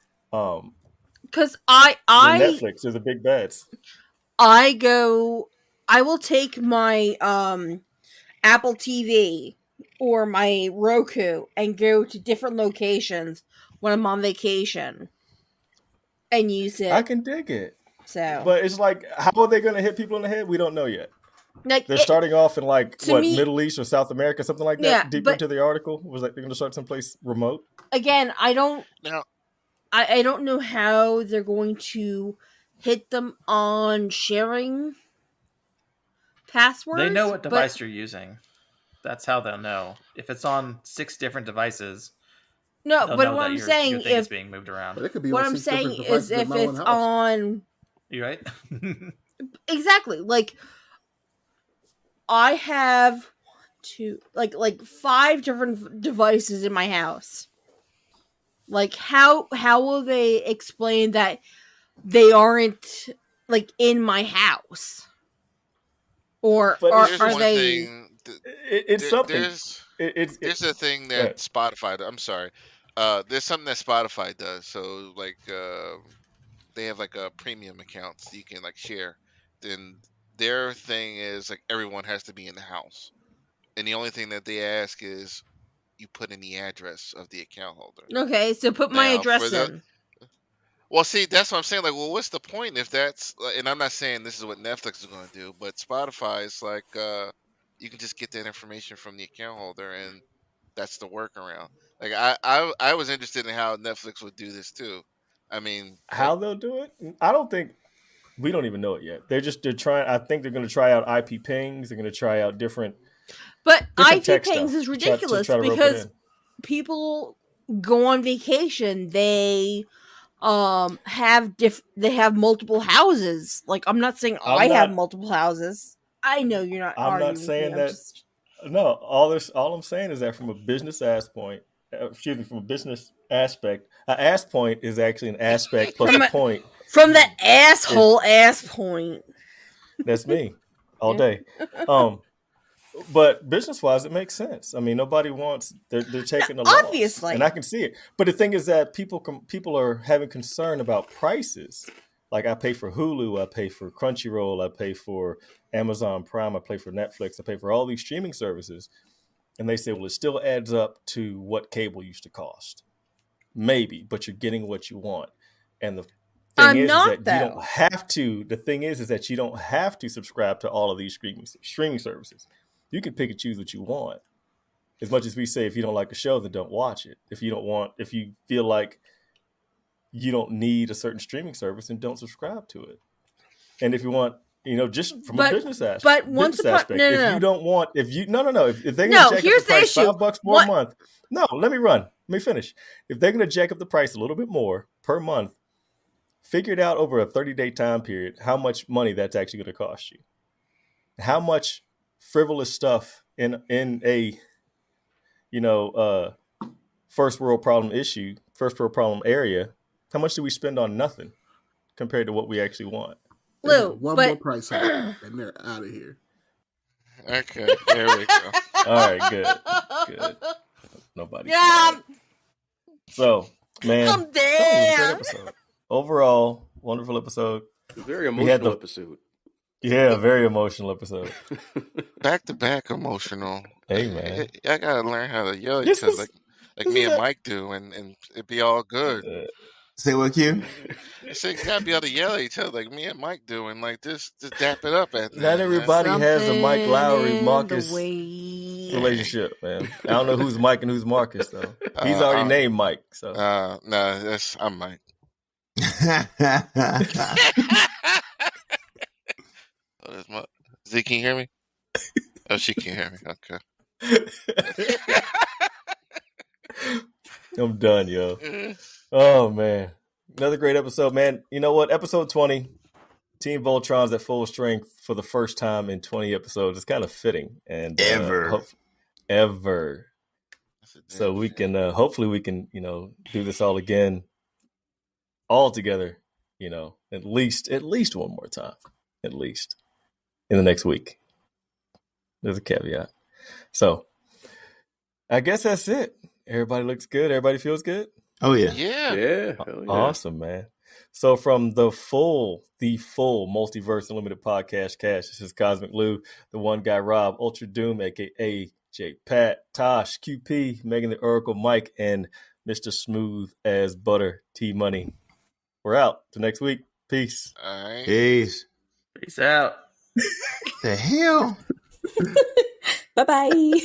because I Netflix is a big bets. I will take my Apple TV or my Roku and go to different locations when I'm on vacation and use it. I can dig it. So, but it's like, how are they going to hit people in the head? We don't know yet. Like they're starting off in Middle East or South America, something like that. Yeah, deeper into the article was like they're going to start someplace remote. Again, I don't know how they're going to hit them on sharing passwords. They know what device you're using. That's how they'll know. If it's on 6 different devices. No, but what I'm saying is being moved around. What I'm saying is if it's on. You right? Exactly. Like I have 5 different devices in my house. Like how will they explain that they aren't in my house? Or are they? It's something. There's a thing that Spotify. I'm sorry. There's something that Spotify does. So they have a premium account so you can share. Then their thing is everyone has to be in the house, and the only thing that they ask is you put in the address of the account holder. Okay, so put my address in. Well, see, that's what I'm saying. What's the point if that's? And I'm not saying this is what Netflix is going to do, but Spotify is you can just get that information from the account holder, and that's the workaround. I was interested in how Netflix would do this too. I mean, how they'll do it? I don't think we don't even know it yet. They're trying. I think they're going to try out IP pings. They're going to try out different. But IP pings is ridiculous because people go on vacation. They have multiple houses. I'm not saying I have multiple houses. I know you're not. I'm not saying that. No, all I'm saying is that from a business aspect, from a business aspect, an ass point is actually an aspect plus a point. From the asshole ass point. That's me all day. But business-wise, it makes sense. I mean, nobody wants they're taking the loss, obviously, and I can see it. But the thing is that people are having concern about prices. Like I pay for Hulu, I pay for Crunchyroll, I pay for Amazon Prime, I pay for Netflix, I pay for all these streaming services, and they say, well, it still adds up to what cable used to cost. Maybe, but you're getting what you want, and the thing is that you don't have to. The thing is that you don't have to subscribe to all of these streaming services. You can pick and choose what you want. As much as we say, if you don't like a show, then don't watch it. If you feel like you don't need a certain streaming service, then don't subscribe to it. And if you want, just from a business aspect, if you don't want, if they're going to jack up the price $5 more a month, let me finish. If they're going to jack up the price a little bit more per month, figure it out over a 30-day time period how much money that's actually going to cost you. how much frivolous stuff in a first world problem area, how much do we spend on nothing compared to what we actually want? Lou, one more price hike and they're out of here. Okay, there we go. All right, good. Nobody. Yeah. So, man, I'm there. Episode. Overall, wonderful episode. Very emotional episode. Yeah, very emotional episode. Back to back emotional. Hey, man, I gotta learn how to yell each other like me and Mike do, and it'd be all good. Say what, Q? I said you gotta be able to yell at each other like me and Mike do, and like just dap it up at. Not everybody has a Mike Lowry Marcus relationship, man. I don't know who's Mike and who's Marcus though. He's already named Mike, so. No, I'm Mike. Z, can you hear me? Oh, she can't hear me. Okay. I'm done, yo. Oh, man. Another great episode, man. You know what? Episode 20, Team Voltron's at full strength for the first time in 20 episodes. It's kind of fitting. And ever. So we can, hopefully we can, do this all again, all together, at least one more time, at least in the next week. There's a caveat. So I guess that's it. Everybody looks good. Everybody feels good. Oh yeah. Yeah. Awesome, man. So from the full Multiverse Unlimited podcast cast, this is Cosmic Lou, the one guy Rob, Ultra Doom, aka J Pat, Tosh, QP, Megan the Oracle, Mike, and Mr. Smooth as Butter, T Money. We're out. Till next week. Peace. All right. Peace. Peace out. The hell? Bye-bye.